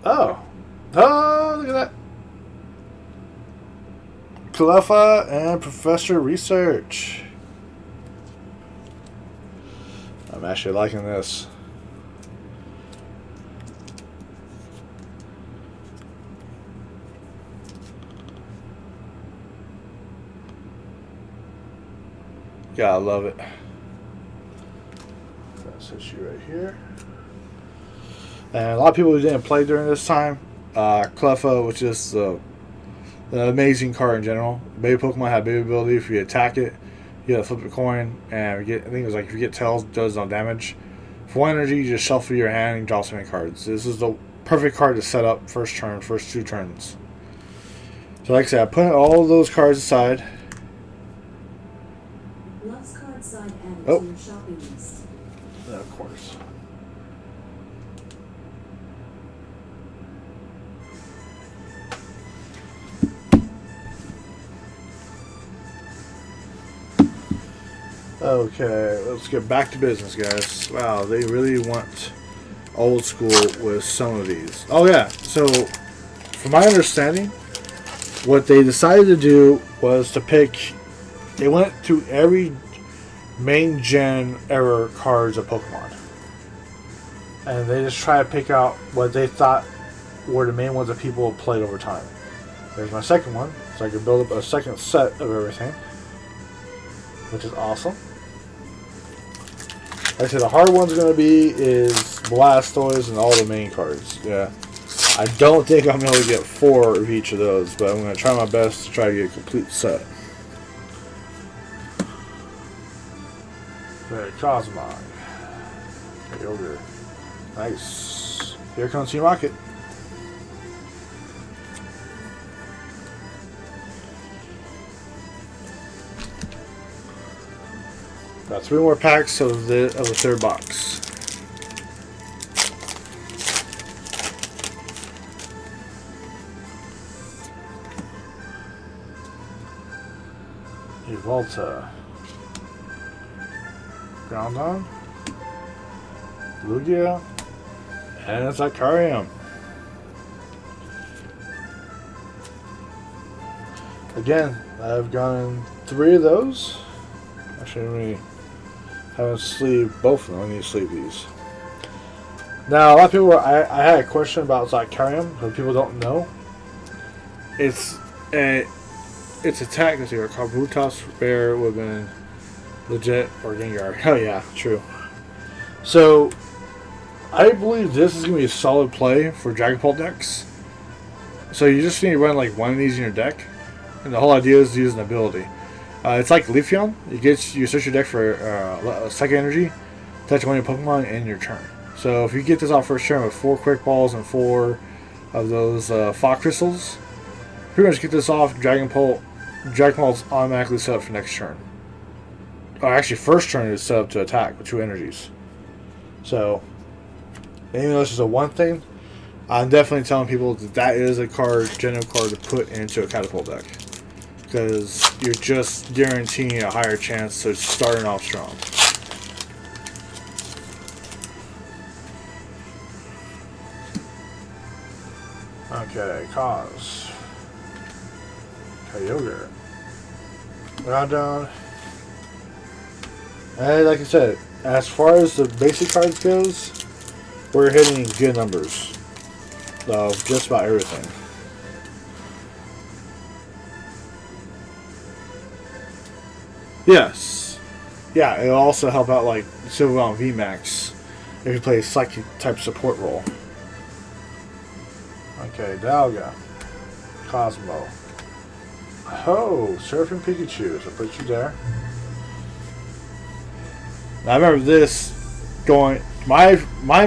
Oh. Oh, look at that. Cleffa and Professor Research. I'm actually liking this. Gotta love it. That's this right here. And a lot of people who didn't play during this time, Cleffa, which is an amazing card in general. Baby Pokemon have baby ability. If you attack it, you gotta flip a coin, and I think it was like if you get tails, it does no damage. For 1 energy, you just shuffle your hand and draw so many cards. This is the perfect card to set up first 2 turns. So like I said, I put all of those cards aside. Love's card side added to your shopping list. Of course. Okay, let's get back to business, guys. Wow, they really went old school with some of these. Oh yeah, so from my understanding, what they decided to do was to pick. They went to every main gen era cards of Pokemon, and they just try to pick out what they thought were the main ones that people played over time. There's my second one, so I can build up a second set of everything, which is awesome. Like I said, the hard one's going to be is Blastoise and all the main cards. Yeah, I don't think I'm going to get 4 of each of those, but I'm going to try my best to try to get a complete set. Okay, Cosmog. Okay, over. Nice. Here comes Team Rocket. Got 3 more packs of the third box. Volta, Groudon, Lugia, and it's Icarium. Again, I've gotten 3 of those. Actually, I haven't sleeved both of them. I need to sleeve these. Now, a lot of people, I had a question about Icarium, but people don't know. Its attack is either Kabuto's Bear would have been legit or Gengar. Oh yeah, true. So, I believe this is going to be a solid play for Dragon Ball decks. So you just need to run like one of these in your deck, and the whole idea is to use an ability. It's like Leafeon. You search your deck for second energy, touch one of your Pokemon in your turn. So if you get this off first turn with 4 Quick Balls and 4 of those Fog Crystals, pretty much get this off. Dragon Ball's automatically set up for next turn. Or actually, first turn is set up to attack with 2 energies. So, even though this is a one thing, I'm definitely telling people that is a genuine card to put into a Catapult deck. Because you're just guaranteeing a higher chance of starting off strong. Okay, Cause. Kyogre. Groudon. And like I said, as far as the basic cards goes, we're hitting good numbers of just about everything. Yes. Yeah, it'll also help out like Sylveon VMAX if you play a psychic type support role. Okay, Dialga. Cosmo. Oh, Surfing Pikachu. So put you there. Now I remember this going. My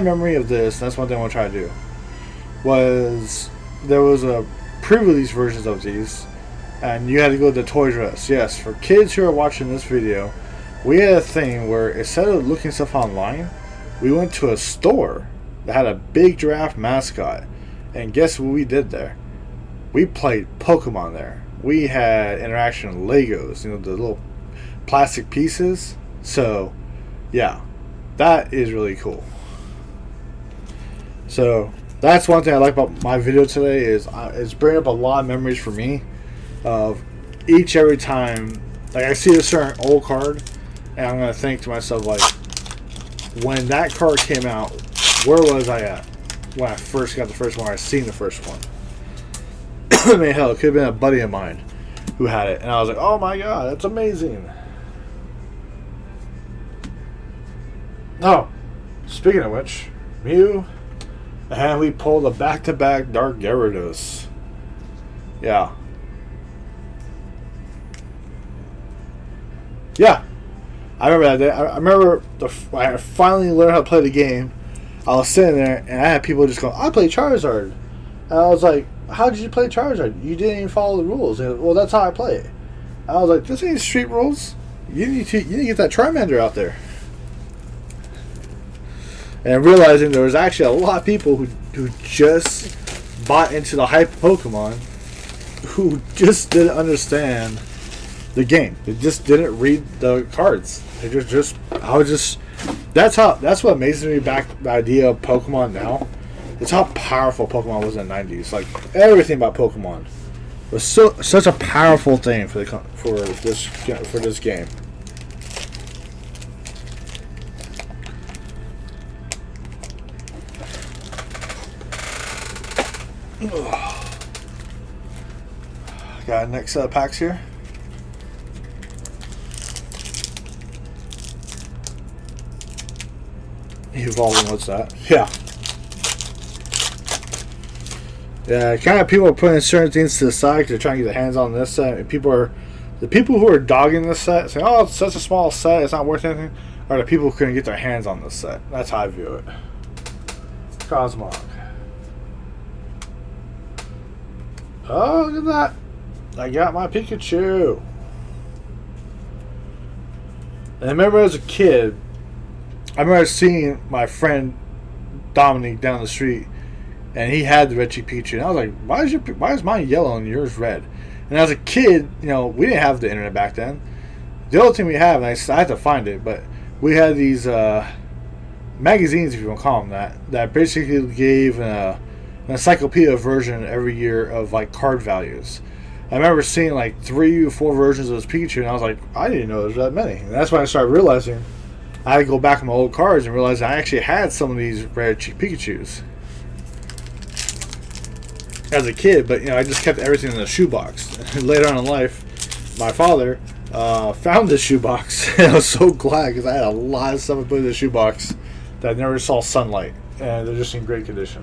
memory of this. That's one thing I want to try to do. Was there was a pre-release versions of these, and you had to go to the Toys R Us. Yes, for kids who are watching this video, we had a thing where instead of looking stuff online, we went to a store that had a big giraffe mascot, and guess what we did there? We played Pokemon there. We had interaction Legos, the little plastic pieces. So, yeah, that is really cool. So that's one thing I like about my video today is it's bringing up a lot of memories for me of every time like I see a certain old card, and I'm gonna think to myself like, when that card came out, where was I at when I first got the first one? I seen the first one. I mean, hell, it could have been a buddy of mine who had it, and I was like, oh my god, that's amazing. Oh, speaking of which, Mew, and we pulled a back-to-back Dark Gyarados. Yeah. Yeah. I remember that day. I remember when I finally learned how to play the game. I was sitting there, and I had people just going, I play Charizard. And I was like, how did you play Charizard? You didn't even follow the rules. And, well, that's how I play it. I was like, this ain't street rules. You need to get that Charmander out there. And realizing there was actually a lot of people who just bought into the hype Pokemon, who just didn't understand the game. They just didn't read the cards. They that's what amazes me back the idea of Pokemon now. It's how powerful Pokemon was in the 90s. Like everything about Pokemon was such a powerful thing for this game. Got a next set of packs here. Evolving, what's that? Yeah. Yeah, kind of people are putting certain things to the side because they're trying to get their hands on this set. And the people who are dogging this set, saying, oh, it's such a small set, it's not worth anything, are the people who couldn't get their hands on this set. That's how I view it. Cosmog. Oh, look at that. I got my Pikachu. And I remember as a kid, I remember seeing my friend Dominic down the street, and he had the red cheek Pikachu. And I was like, why is mine yellow and yours red? And as a kid, we didn't have the internet back then. The only thing we have, and I had to find it, but we had these magazines, if you want to call them that basically gave an encyclopedia version every year of like card values. I remember seeing like 3 or 4 versions of this Pikachu, and I was like, I didn't know there was that many. And that's when I started realizing I had to go back in my old cards and realize I actually had some of these red cheek Pikachus as a kid, but I just kept everything in the shoebox. And later on in life, my father found this shoebox, and I was so glad because I had a lot of stuff to put in the shoebox that never saw sunlight, and they're just in great condition.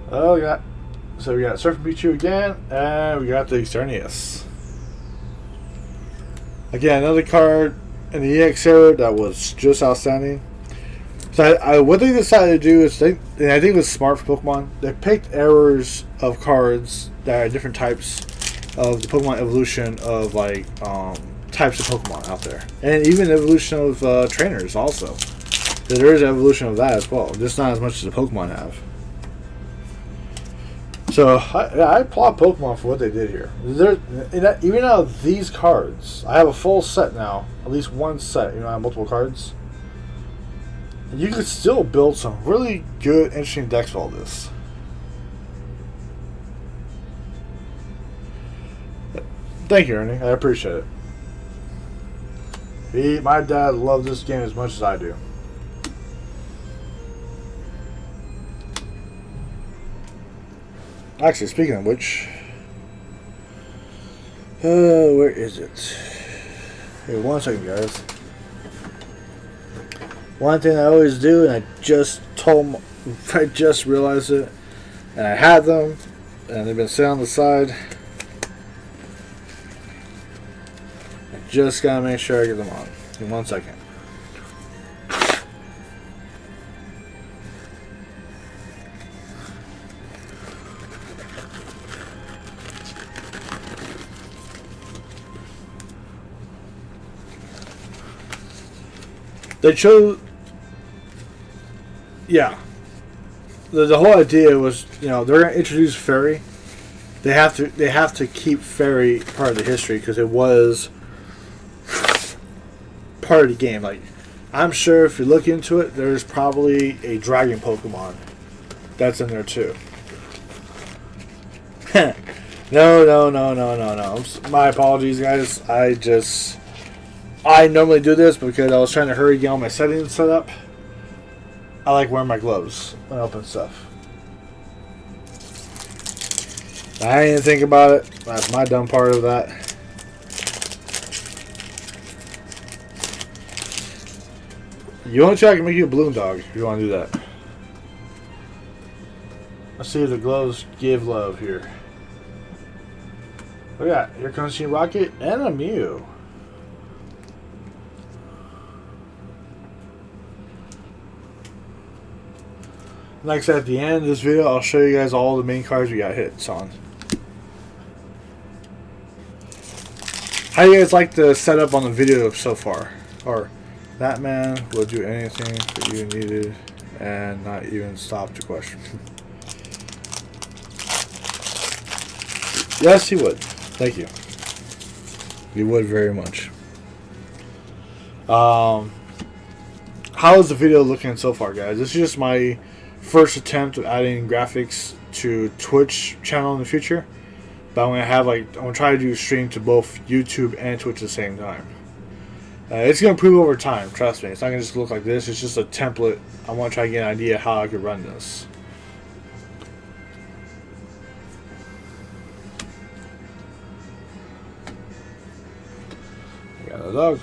Oh, yeah. So we got Surfing Pichu again, and we got the Xerneas. Again, another card in the EX era that was just outstanding. So what they decided to do is, and I think it was smart for Pokemon, they picked errors of cards that are different types of the Pokemon evolution of like types of Pokemon out there. And even evolution of trainers also. There is evolution of that as well, just not as much as the Pokemon have. So, I applaud Pokemon for what they did here. Even out of these cards, I have a full set now. At least one set, I have multiple cards. You could still build some really good, interesting decks with all this. Thank you, Ernie. I appreciate it. My dad loved this game as much as I do. Actually, speaking of which, where is it? Hey, one second, guys. One thing I always do, and I just realized it, and I had them, and they've been sitting on the side. I just gotta make sure I get them on. In 1 second. They chose, yeah. The whole idea was, they're going to introduce Fairy They have to keep Fairy part of the history because it was part of the game. Like, I'm sure if you look into it, there's probably a dragon Pokemon that's in there too. No. My apologies, guys. I normally do this because I was trying to hurry get all my settings set up. I like wearing my gloves when I open stuff. I didn't think about it. That's my dumb part of that. You want to try? I can make you a balloon dog if you want to do that. Let's see if the gloves give love here. Look at that. Here comes Team Rocket and a Mew. Like I said, at the end of this video, I'll show you guys all the main cards we got hits on. How do you guys like the setup on the video so far? Or that man will do anything that you needed and not even stop to question. Yes, he would. Thank you. He would very much. How is the video looking so far, guys? This is just my first attempt at adding graphics to Twitch channel in the future. But I'm gonna try to do a stream to both YouTube and Twitch at the same time. It's gonna improve over time, trust me. It's not gonna just look like this. It's just a template. I want to try to get an idea how I could run this. I got a dog.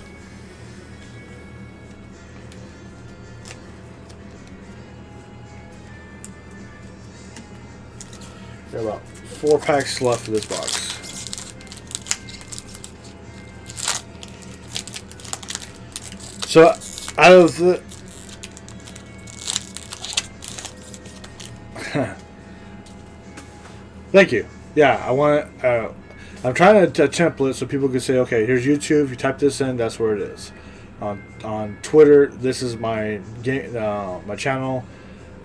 Got about 4 packs left of this box. So, out of the... Thank you. Yeah, I want to... I'm trying to template so people can say, okay, here's YouTube. You type this in, that's where it is. On Twitter, this is my my channel.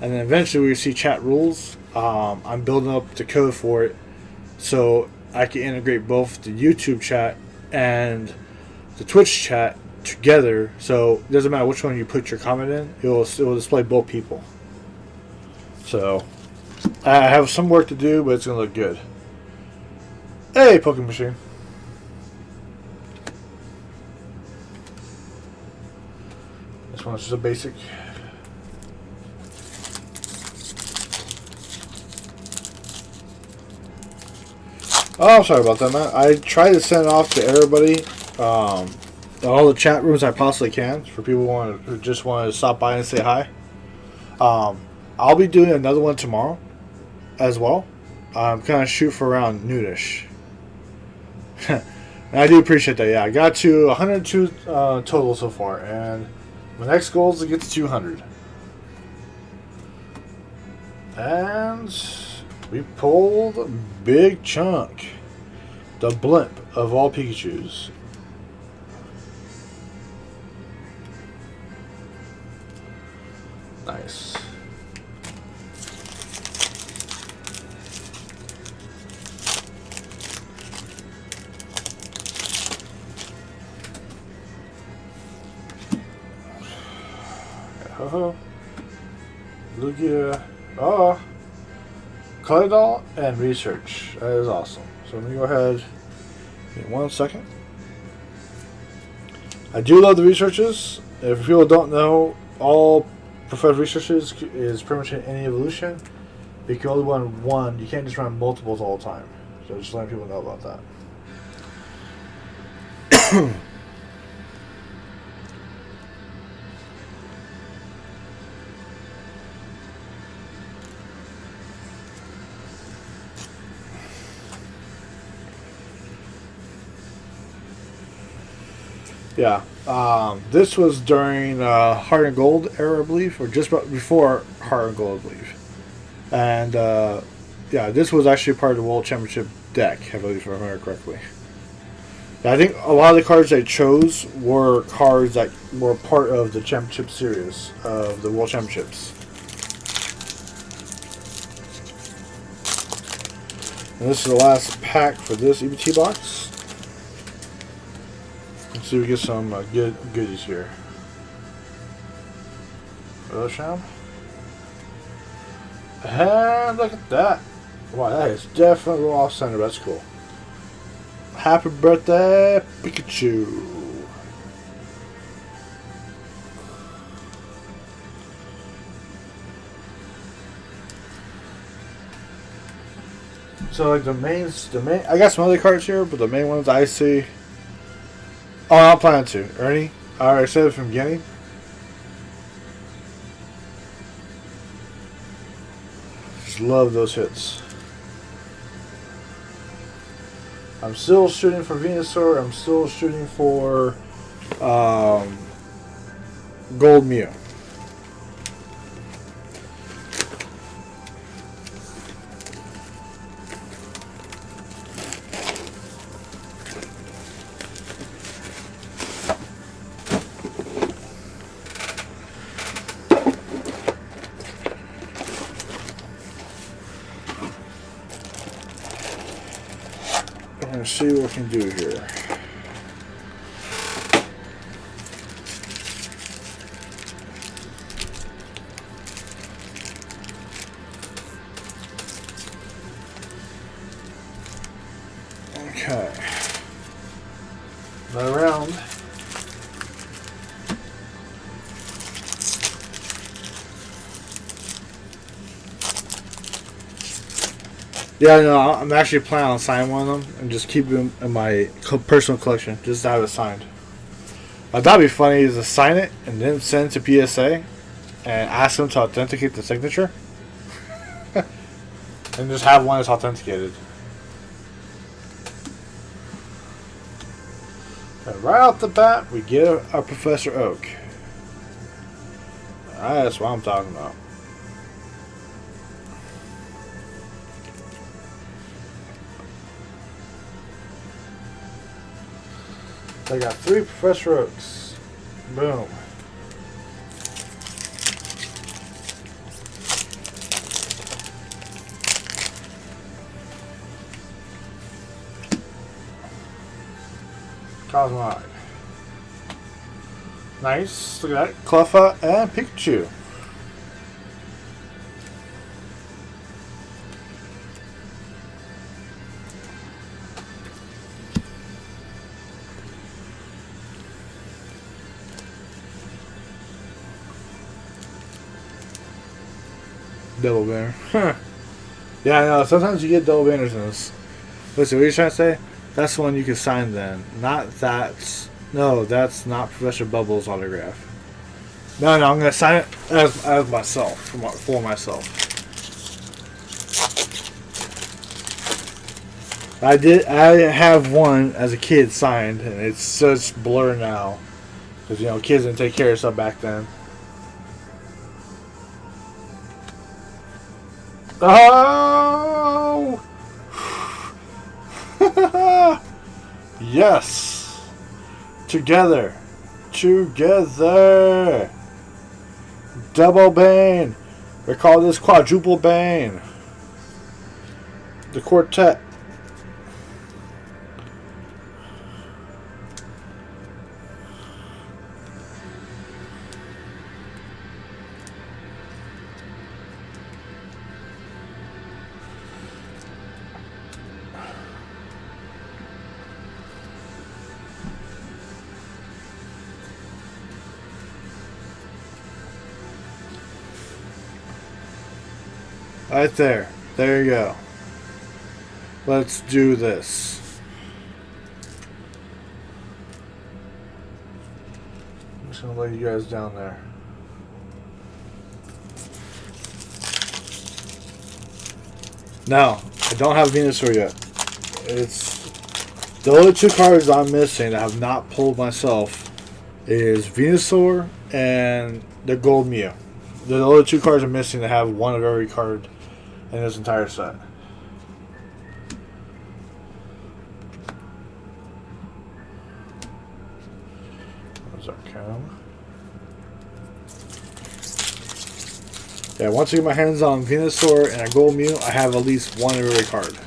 And then eventually we see chat rules. I'm building up the code for it so I can integrate both the YouTube chat and the Twitch chat together. So it doesn't matter which one you put your comment in, it will display both people. So I have some work to do, but it's going to look good. Hey, Pokemon Machine. This one's just a basic. Oh, sorry about that, man. I try to send it off to everybody, all the chat rooms I possibly can, for people who just want to stop by and say hi. I'll be doing another one tomorrow as well. I'm kind of shoot for around noonish. And I do appreciate that. Yeah, I got to 102 total so far, and my next goal is to get to 200. And we pulled a big chunk. The blimp of all Pikachus. Nice. Lugia. Oh. Claydol and research. That is awesome. So let me go ahead. Give me 1 second. I do love the researches. If people don't know, all Professor researches is pretty much in any evolution. But you can only run one. You can't just run multiples all the time. So just letting people know about that. Yeah, this was during Heart and Gold era, I believe, or just before Heart and Gold, I believe. And yeah, this was actually part of the World Championship deck, I believe, if I remember correctly. Yeah, I think a lot of the cards I chose were cards that were part of the Championship series of the World Championships. And this is the last pack for this EBT box. Let's see if we get some good goodies here. Ocean. And look at that. Wow, that is definitely a little off center. That's cool. Happy birthday, Pikachu. So like the main, I got some other cards here, but the main ones I see. Oh, I'm planning to. Ernie, I already said it from the beginning. Just love those hits. I'm still shooting for Venusaur. I'm still shooting for Gold Mew. I'm going to see what we can do here. Okay. Another round. Yeah, no, I'm actually planning on signing one of them and just keep them in my personal collection, just to have it signed. That'd be funny is to sign it and then send it to PSA and ask them to authenticate the signature. And just have one that's authenticated. And right off the bat, we get a Professor Oak. That's what I'm talking about. I got 3 Professor Oaks. Boom. Cosmog. Nice. Look at that. Cleffa and Pikachu. Double banner. Huh. Yeah, I know. Sometimes you get double banners in this. Listen, what are you trying to say? That's the one you can sign then. Not that's... No, that's not Professor Bubbles autograph. No, I'm going to sign it as myself. For myself. I have one as a kid signed, and it's such blur now. Because, you know, kids didn't take care of stuff back then. Oh! Yes! Together! Together! Double Bane! They call this quadruple Bane. The quartet. Right there. There you go. Let's do this. I'm just going to lay you guys down there. No, I don't have Venusaur yet. It's the only 2 cards I'm missing that I have not pulled myself is Venusaur and the Gold Mew. The only 2 cards I'm missing that have one of every card in this entire set. There's our cam. Yeah, once I get my hands on Venusaur and a Gold Mew, I have at least one of every card.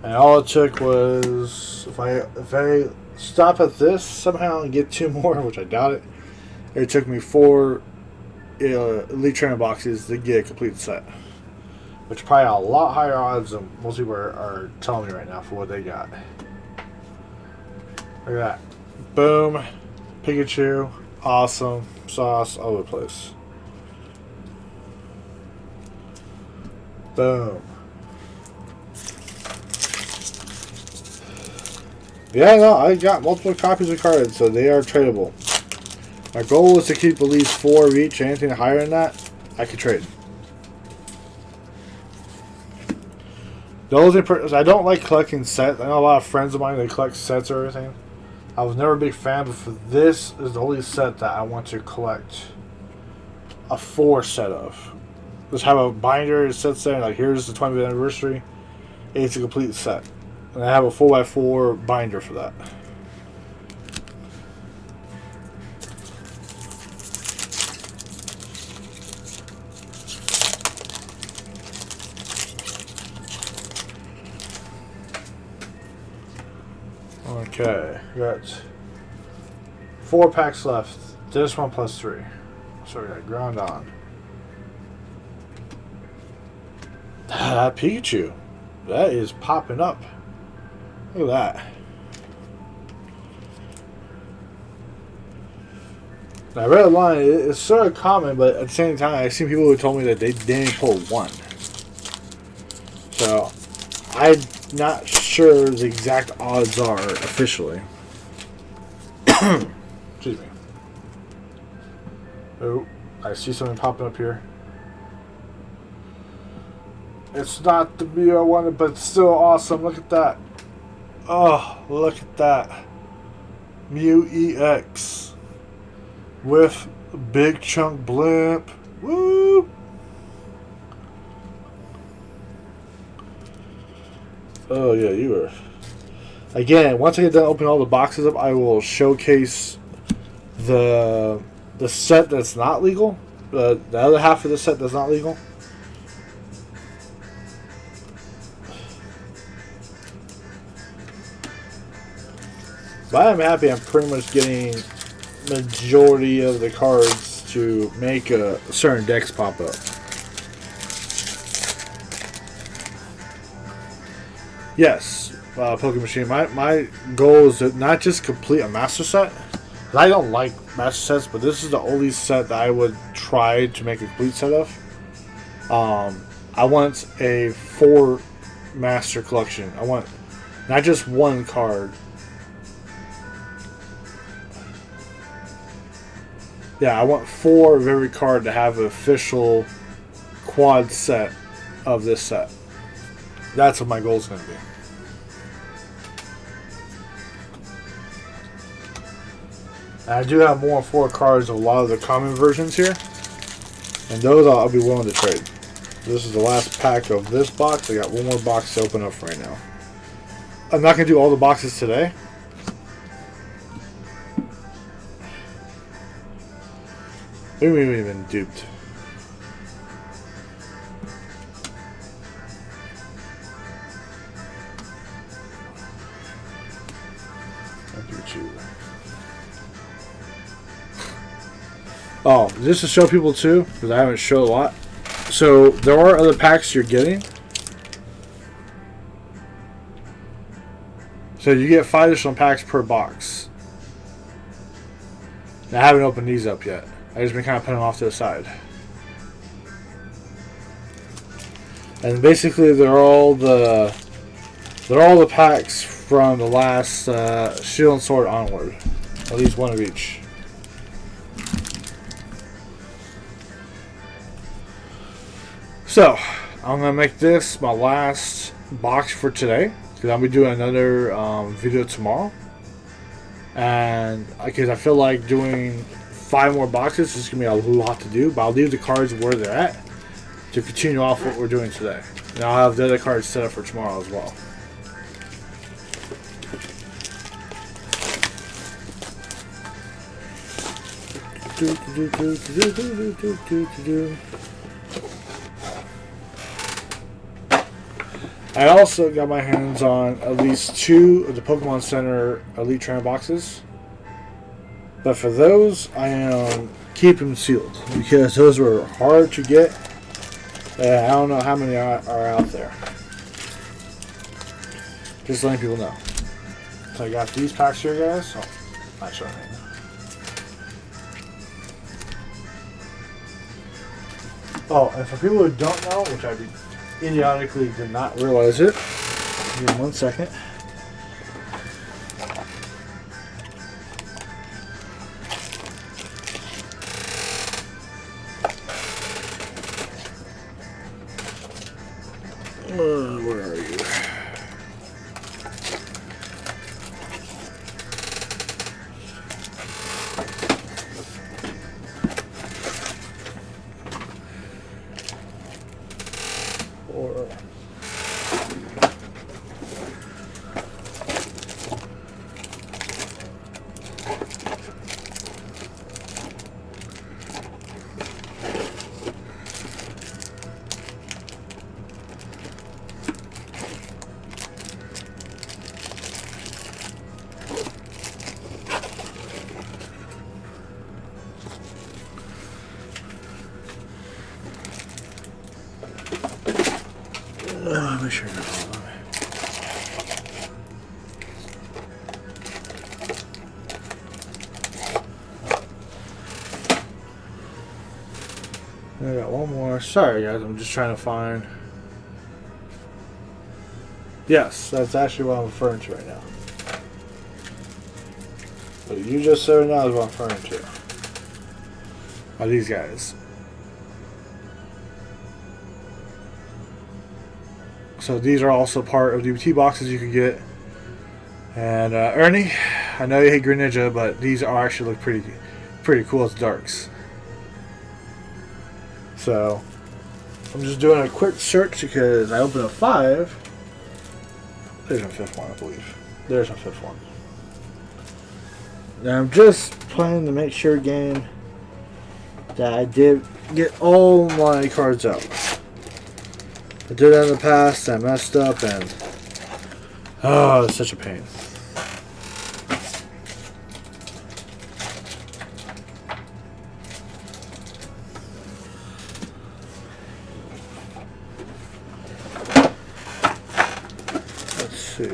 And all it took was if I stop at this somehow and get 2 more, which I doubt it. It took me 4 Elite Trainer boxes to get a complete set, which is probably a lot higher odds than most people are telling me right now for what they got. Look at that. Boom. Pikachu. Awesome. Sauce all over the place. Boom. Yeah, no, I got multiple copies of cards, so they are tradable. My goal is to keep at least 4 of each. Anything higher than that, I could trade. The only thing, I don't like collecting sets. I know a lot of friends of mine, they collect sets or everything. I was never a big fan, but for this is the only set that I want to collect a 4 set of. Just have a binder that sits there, like here's the 20th anniversary. It's a complete set. And I have a 4x4 binder for that. Okay, got 4 packs left. This one plus 3. So we got ground on. That Pikachu. That is popping up. Look at that. Now, I read a line, it's sort of common, but at the same time, I've seen people who told me that they didn't pull 1. So, I'm not sure the exact odds are officially. Excuse me. Oh, I see something popping up here. It's not the view I wanted, but it's still awesome. Look at that. Oh, look at that. Mew EX with Big Chunk Blimp. Woo! Oh, yeah, you are. Again, once I get done opening all the boxes up, I will showcase the set that's not legal. The other half of the set that's not legal. But I'm happy I'm pretty much getting majority of the cards to make certain decks pop up. Yes, Pokemon Machine. My goal is to not just complete a master set. I don't like master sets, but this is the only set that I would try to make a complete set of. I want a 4 master collection. I want not just 1 card. Yeah, I want 4 of every card to have an official quad set of this set. That's what my goal is going to be. And I do have more than 4 cards of a lot of the common versions here. And those I'll be willing to trade. This is the last pack of this box. I got 1 more box to open up right now. I'm not going to do all the boxes today. Maybe we haven't even duped. Oh, just to show people too, because I haven't showed a lot. So there are other packs you're getting. So you get 5 additional packs per box. Now, I haven't opened these up yet. I just been kind of putting them off to the side. And basically they're all the packs from the last Shield and Sword onward. At least 1 of each. So, I'm going to make this my last box for today. Because I'll be doing another video tomorrow. And because I feel like doing 5 more boxes is going to be a lot to do. But I'll leave the cards where they're at to continue off what we're doing today. And I'll have the other cards set up for tomorrow as well. I also got my hands on at least 2 of the Pokemon Center Elite Trainer boxes. But for those, I am keeping them sealed because those were hard to get. I don't know how many are out there. Just letting people know. So I got these packs here, guys. Oh, not showing right now. Oh, and for people who don't know, which I idiotically did not realize it, give me 1 second. Where are you? Make sure you're I got one more. Sorry, guys. I'm just trying to find. Yes, that's actually what I'm referring to right now. What you just said right now is what I'm referring to. Are these guys? So these are also part of the DBT boxes you can get. And Ernie, I know you hate Greninja, but these are actually look pretty cool as darks. So I'm just doing a quick search because I opened up 5. There's my 5th one, I believe. There's my 5th one. Now I'm just planning to make sure again that I did get all my cards out. I did that in the past, I messed up, and oh, it's such a pain. Let's see.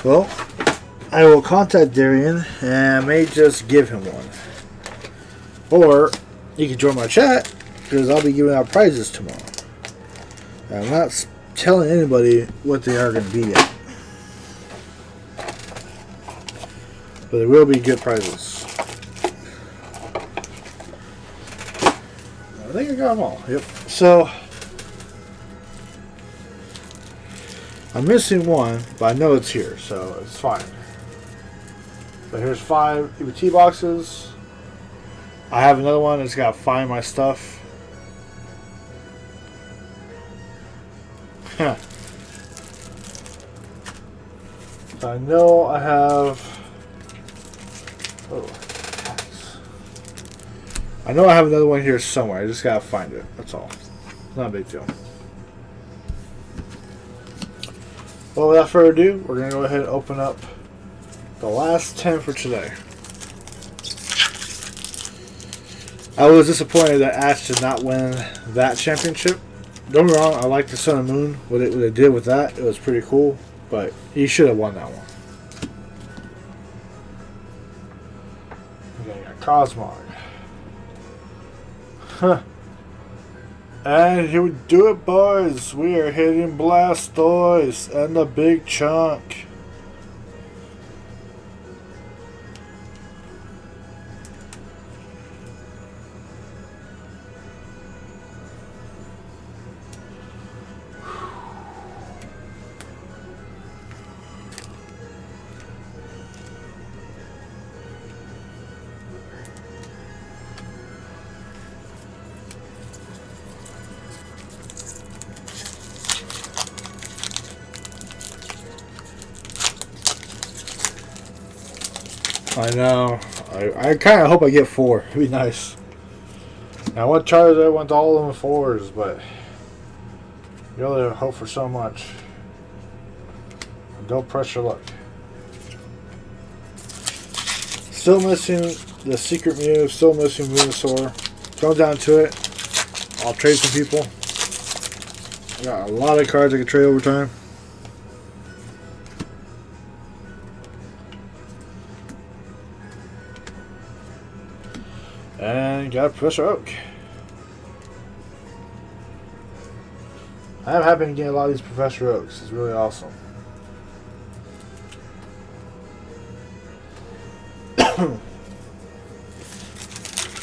Well, I will contact Darian and I may just give him one. Or you can join my chat because I'll be giving out prizes tomorrow. I'm not telling anybody what they are going to be yet. But there will be good prizes. I think I got them all. Yep. So I'm missing one, but I know it's here, so it's fine. But here's 5 EBT boxes. I have another one that's got to find my stuff. So I know I have. Oh, I know I have another one here somewhere. I just gotta find it. That's all. It's not a big deal. Well, without further ado, we're gonna go ahead and open up the last 10 for today. I was disappointed that Ash did not win that championship. Don't get me wrong, I like the Sun and Moon. What they did with that, it was pretty cool. But he should have won that one. Okay, got Cosmog. Huh. And here we do it, boys. We are hitting Blastoise and the big chunk. I know. I kind of hope I get 4. It'd be nice. Now, I want Charizard, I want all of them 4s, but you only hope for so much. And don't press your luck. Still missing the Secret Mew, still missing Venusaur. Come down to it. I'll trade some people. I got a lot of cards I can trade over time. And got Professor Oak. I'm happy to get a lot of these Professor Oaks. It's really awesome.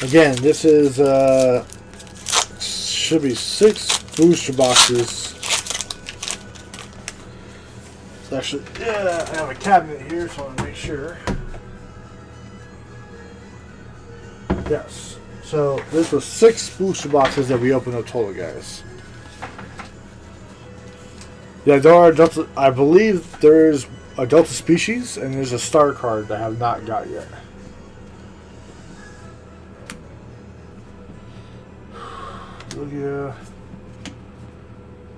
Again, this is should be 6 booster boxes. It's actually, yeah, I have a cabinet here, so I want to make sure. Yes. So this was 6 booster boxes that we opened up total, guys. Yeah, there are Delta, I believe there's a Delta species and there's a star card that I have not got yet. Lugia.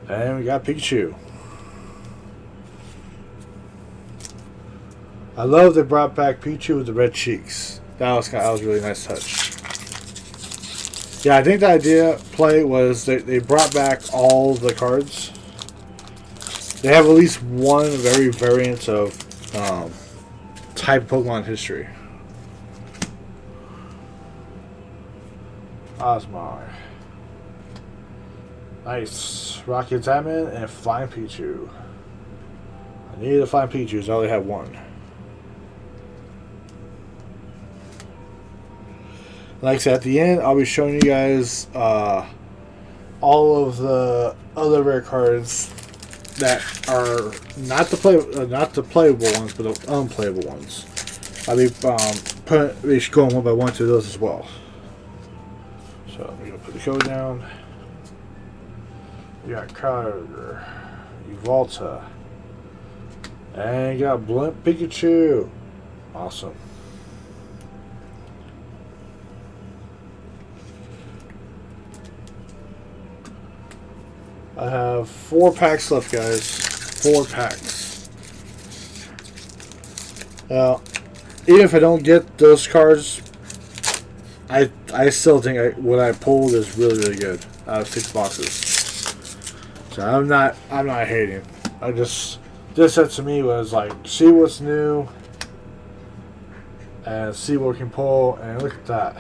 And we got Pikachu. I love they brought back Pikachu with the red cheeks. That was a really nice touch. Yeah, I think the idea play was they brought back all the cards. They have at least one very variant of type Pokemon history. Osmar. Nice. Rocket Diamond and Flying Pichu. I needed a Flying Pichu, so I only had one. Like I said, at the end, I'll be showing you guys all of the other rare cards that are not the playable ones, but the unplayable ones. I'll be going one by one to those as well. So I'm gonna put the code down. You got Kyogre, Evolta, and you got Blimp Pikachu. Awesome. I have 4 packs left, guys. 4 packs. Now, even if I don't get those cards, I still think what I pulled is really good out of 6 boxes. So I'm not hating. I just, this set to me was like, see what's new and see what we can pull, and look at that.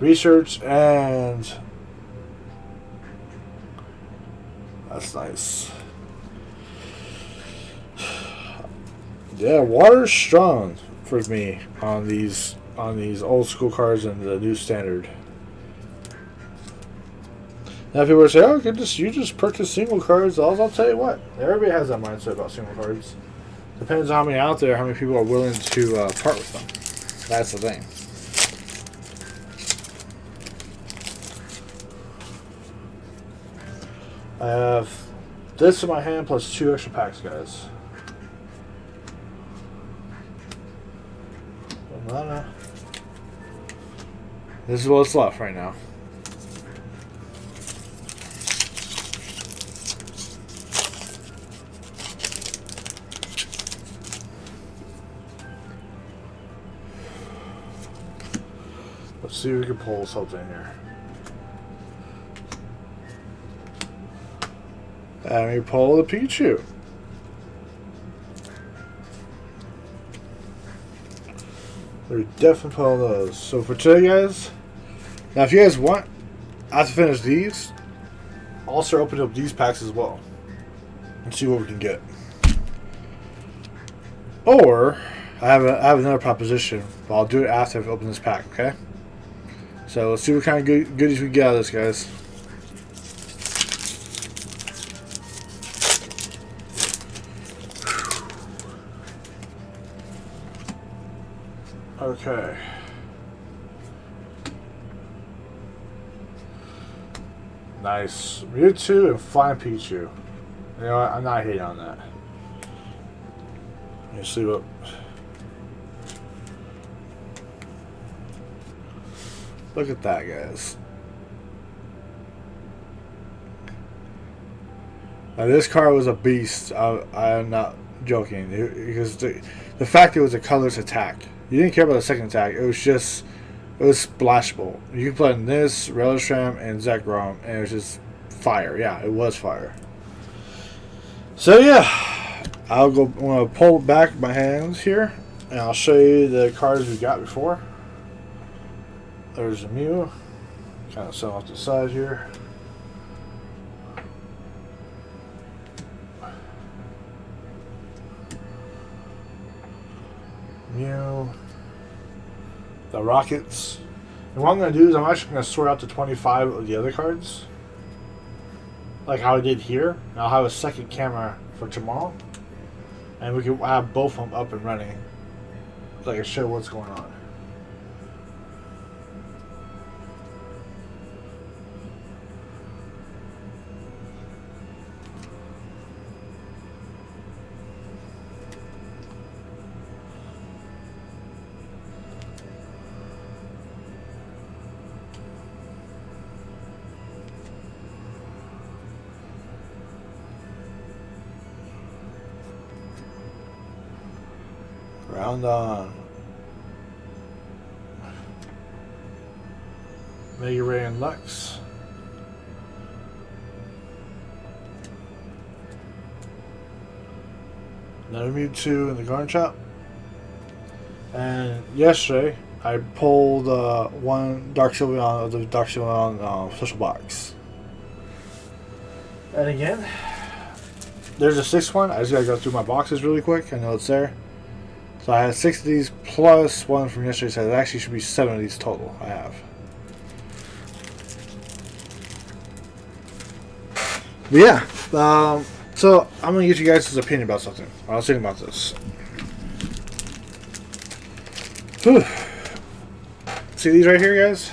Research, and that's nice. Yeah, water's strong for me on these old school cards and the new standard. Now people say, "Oh, you just purchase single cards." I'll tell you what, everybody has that mindset about single cards. Depends on how many out there, how many people are willing to part with them. That's the thing. I have this in my hand plus 2 extra packs, guys. This is what's left right now. Let's see if we can pull something here. And we pull the Pichu. We're definitely pulling those. So for today, guys, now if you guys want us to finish these, I'll start opening up these packs as well and see what we can get. Or I have another proposition, but I'll do it after I've opened this pack. Okay. So let's see what kind of goodies we get out of this, guys. Okay. Nice. Mewtwo and Flying Pichu. You know what? I'm not hating on that. Let me see what. Look at that, guys. Now, this car was a beast. I'm not joking. Because the fact it was a colorless attack. You didn't care about the second attack. It was splashable. You could play in this, Relishram, and Zekrom, and it was just fire. Yeah, it was fire. So, yeah. I'm going to pull back my hands here, and I'll show you the cards we got before. There's a Mew. Kind of set off the side here. Mew. The Rockets. And what I'm going to do is I'm actually going to sort out the 25 of the other cards. Like how I did here. And I'll have a second camera for tomorrow. And we can have both of them up and running. So I can show what's going on. Round on. Mega Ray and Lux. Another Mewtwo in the Garden Shop. And yesterday, I pulled one Dark Sylveon of the Dark Sylveon special box. And again, there's a sixth one. I just gotta go through my boxes really quick. I know it's there. So I had 6 of these plus one from yesterday. So it actually should be 7 of these total I have. But yeah, so I'm going to get you guys' opinion about something. I was thinking about this. Whew. See these right here, guys?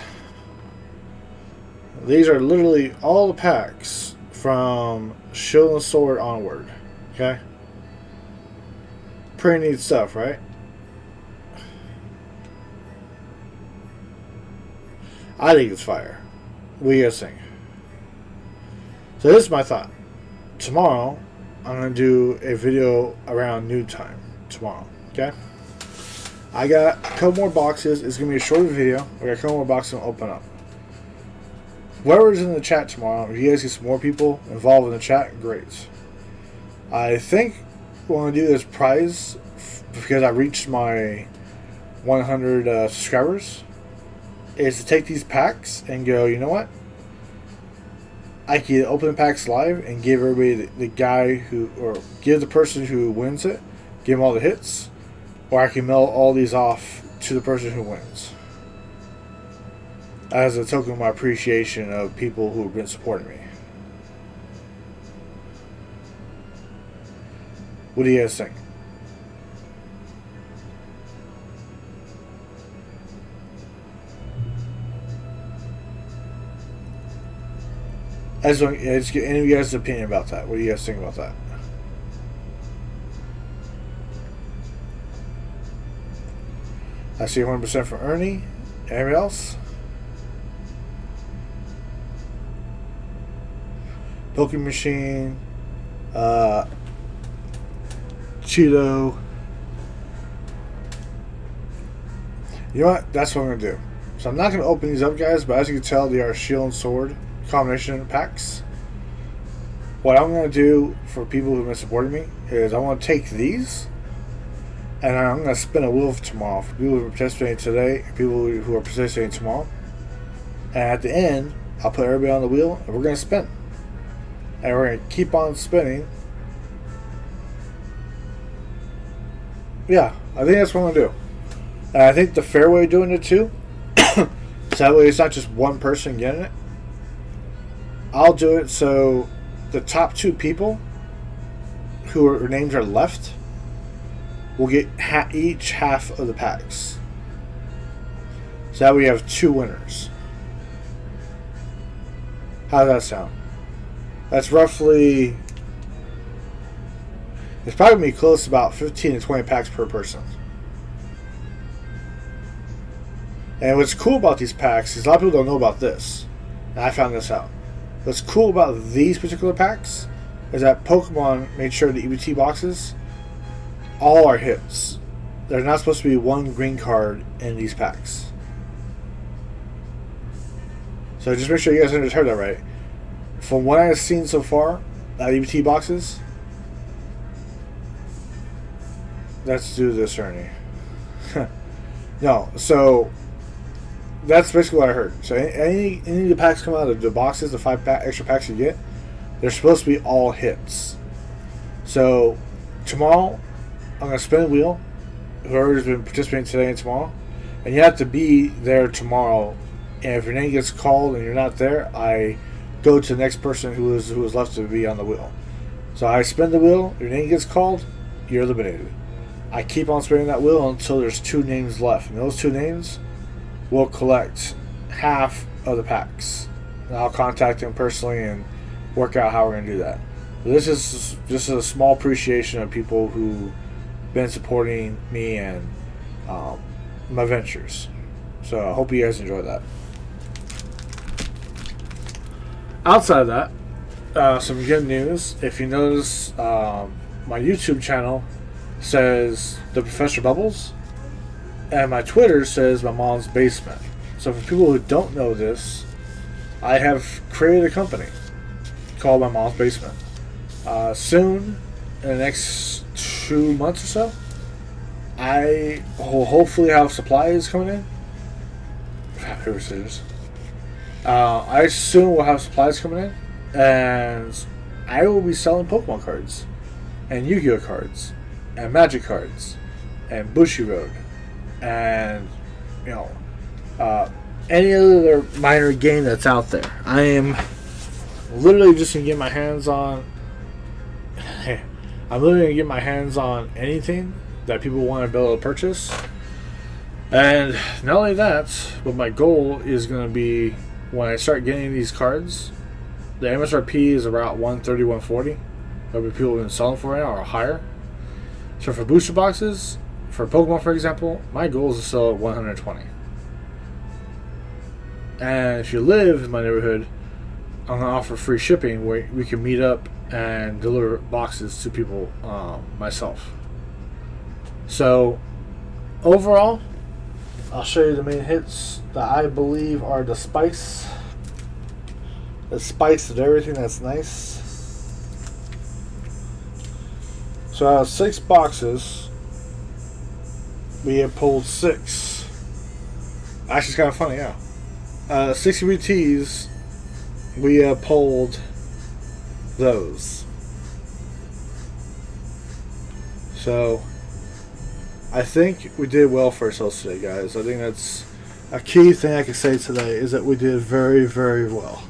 These are literally all the packs from Shield and Sword onward. Okay? Pretty neat stuff, right? I think it's fire. What do you guys think? So this is my thought. Tomorrow, I'm going to do a video around noon time. Tomorrow, okay? I got a couple more boxes. It's going to be a shorter video. I got a couple more boxes to open up. Whoever's in the chat tomorrow, if you guys get some more people involved in the chat, great. I think what I'm going to do is prize, because I reached my 100 subscribers, is to take these packs and go, you know what? I can open the packs live and give everybody the guy who, or give the person who wins it, give him all the hits, or I can mail all these off to the person who wins. As a token of my appreciation of people who have been supporting me. What do you guys think? I just get any of you guys' opinion about that. What do you guys think about that? I see 100% for Ernie. Anybody else? Pokemon Machine. Cheeto. You know what? That's what I'm going to do. So I'm not going to open these up, guys, but as you can tell, they are Shield and Sword combination packs. What I'm going to do for people who have been supporting me is I want to take these and I'm going to spin a wheel tomorrow for people who are participating today, people who are participating tomorrow. And at the end, I'll put everybody on the wheel and we're going to spin. And we're going to keep on spinning. Yeah, I think that's what I'm going to do. And I think the fair way of doing it too, so that way it's not just one person getting it. I'll do it so the top 2 people whose names are left will get each half of the packs. So that way we have 2 winners. How does that sound? That's roughly... It's probably going to be close to about 15 to 20 packs per person. And what's cool about these packs is a lot of people don't know about this. And I found this out. What's cool about these particular packs is that Pokemon made sure the EBT boxes all are hits. There's not supposed to be one green card in these packs. So just make sure you guys understand that right. From what I've seen so far, EBT boxes. Let's do this, Ernie. No, so that's basically what I heard. So any of the packs come out of the boxes, the 5 extra packs you get, they're supposed to be all hits. So tomorrow, I'm going to spin a wheel. Whoever's been participating today and tomorrow, and you have to be there tomorrow. And if your name gets called and you're not there, I go to the next person who is left to be on the wheel. So I spin the wheel. Your name gets called, you're eliminated. I keep on spinning that wheel until there's 2 names left, and those 2 names will collect half of the packs. And I'll contact them personally and work out how we're going to do that. This is just a small appreciation of people who been supporting me and my ventures. So I hope you guys enjoy that. Outside of that, some good news. If you notice, my YouTube channel says TheProfessorBubbles, and my Twitter says My Mom's Basement. So for people who don't know this, I have created a company called My Mom's Basement. Soon, in the next 2 months or so, I will hopefully have supplies coming in. Paper scissors. I soon will have supplies coming in, and I will be selling Pokemon cards, and Yu-Gi-Oh cards, and Magic cards, and Bushiroad, and any other minor game that's out there. I am literally just gonna get my hands on. I'm literally gonna get my hands on anything that people want to be able to purchase. And not only that, but my goal is going to be when I start getting these cards, the MSRP is about $130, $140. That'll be people have been selling for right now or higher. So for booster boxes, for Pokemon for example, my goal is to sell at $120. And if you live in my neighborhood, I'm going to offer free shipping where we can meet up and deliver boxes to people myself. So overall, I'll show you the main hits that I believe are the spice of everything that's nice. So out of 6 boxes, we have pulled 6. Actually, it's kind of funny, yeah. 6 UBTs, we have pulled those. So I think we did well for ourselves today, guys. I think that's a key thing I can say today is that we did very, very well.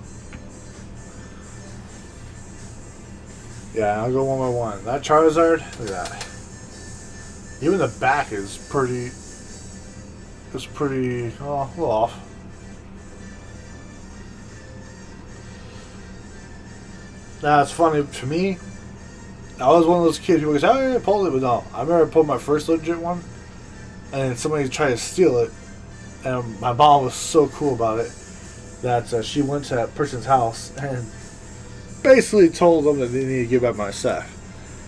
Yeah, I'll go one by one. That Charizard, look at that. Even the back is pretty. It's pretty. Oh, a little off. Now it's funny to me. I was one of those kids who goes, "Oh, yeah, I pulled it," but no. I remember I pulled my first legit one, and then somebody tried to steal it, and my mom was so cool about it that she went to that person's house and basically told them that they needed to give back my stuff.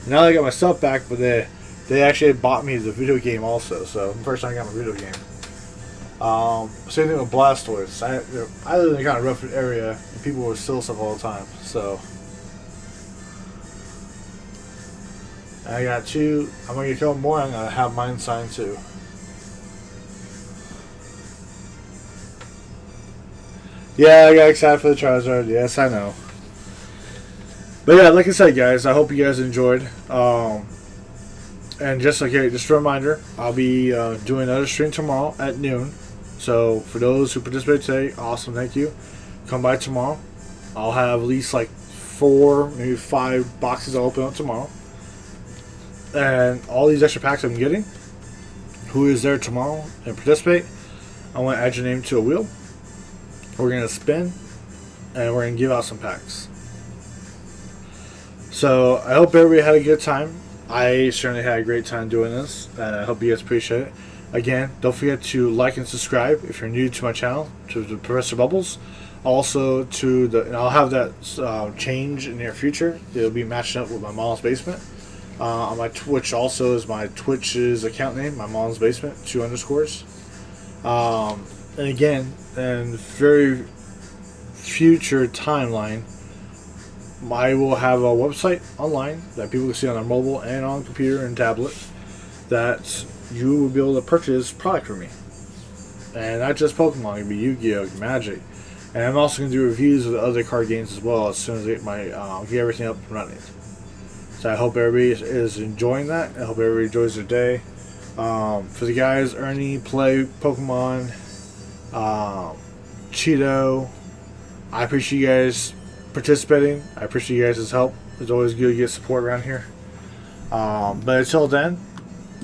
Now I got my stuff back, but they actually bought me the video game also. So the first time I got my video game. Same thing with Blastoise. I live in a kind of rough area, and people would steal stuff all the time. So. I got 2. I'm going to get a couple more. I'm going to have mine signed too. Yeah, I got excited for the Charizard. Yes, I know. But yeah, like I said, guys, I hope you guys enjoyed. And just a reminder, I'll be doing another stream tomorrow at noon. So for those who participated today, awesome, thank you. Come by tomorrow. I'll have at least like 4, maybe 5 boxes I'll open up tomorrow. And all these extra packs I'm getting, who is there tomorrow and participate, I want to add your name to a wheel. We're going to spin, and we're going to give out some packs. So I hope everybody had a good time. I certainly had a great time doing this, and I hope you guys appreciate it. Again, don't forget to like and subscribe if you're new to my channel, to the Professor Bubbles. Also, and I'll have that change in the near future. It'll be matching up with my mom's basement. On my Twitch also is my Twitch's account name, my mom's basement, 2 underscores. And again, in very future timeline, I will have a website online that people can see on their mobile and on computer and tablet that you will be able to purchase product from me. And not just Pokemon, it can be Yu-Gi-Oh!, Magic. And I'm also going to do reviews of the other card games as well as soon as I get everything up and running. So I hope everybody is enjoying that. I hope everybody enjoys their day. For the guys, Ernie, Play, Pokemon, Cheeto, I appreciate you guys participating. I appreciate you guys' help. It's always good to get support around here. But until then,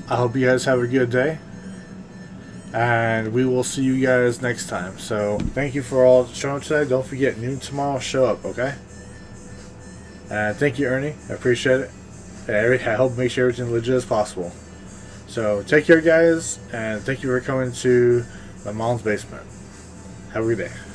I hope you guys have a good day. And we will see you guys next time. So thank you for all showing up today. Don't forget, noon tomorrow, show up, okay? And thank you, Ernie. I appreciate it. And I hope make sure everything legit as possible. So take care, guys, and thank you for coming to my mom's basement. Have a good day.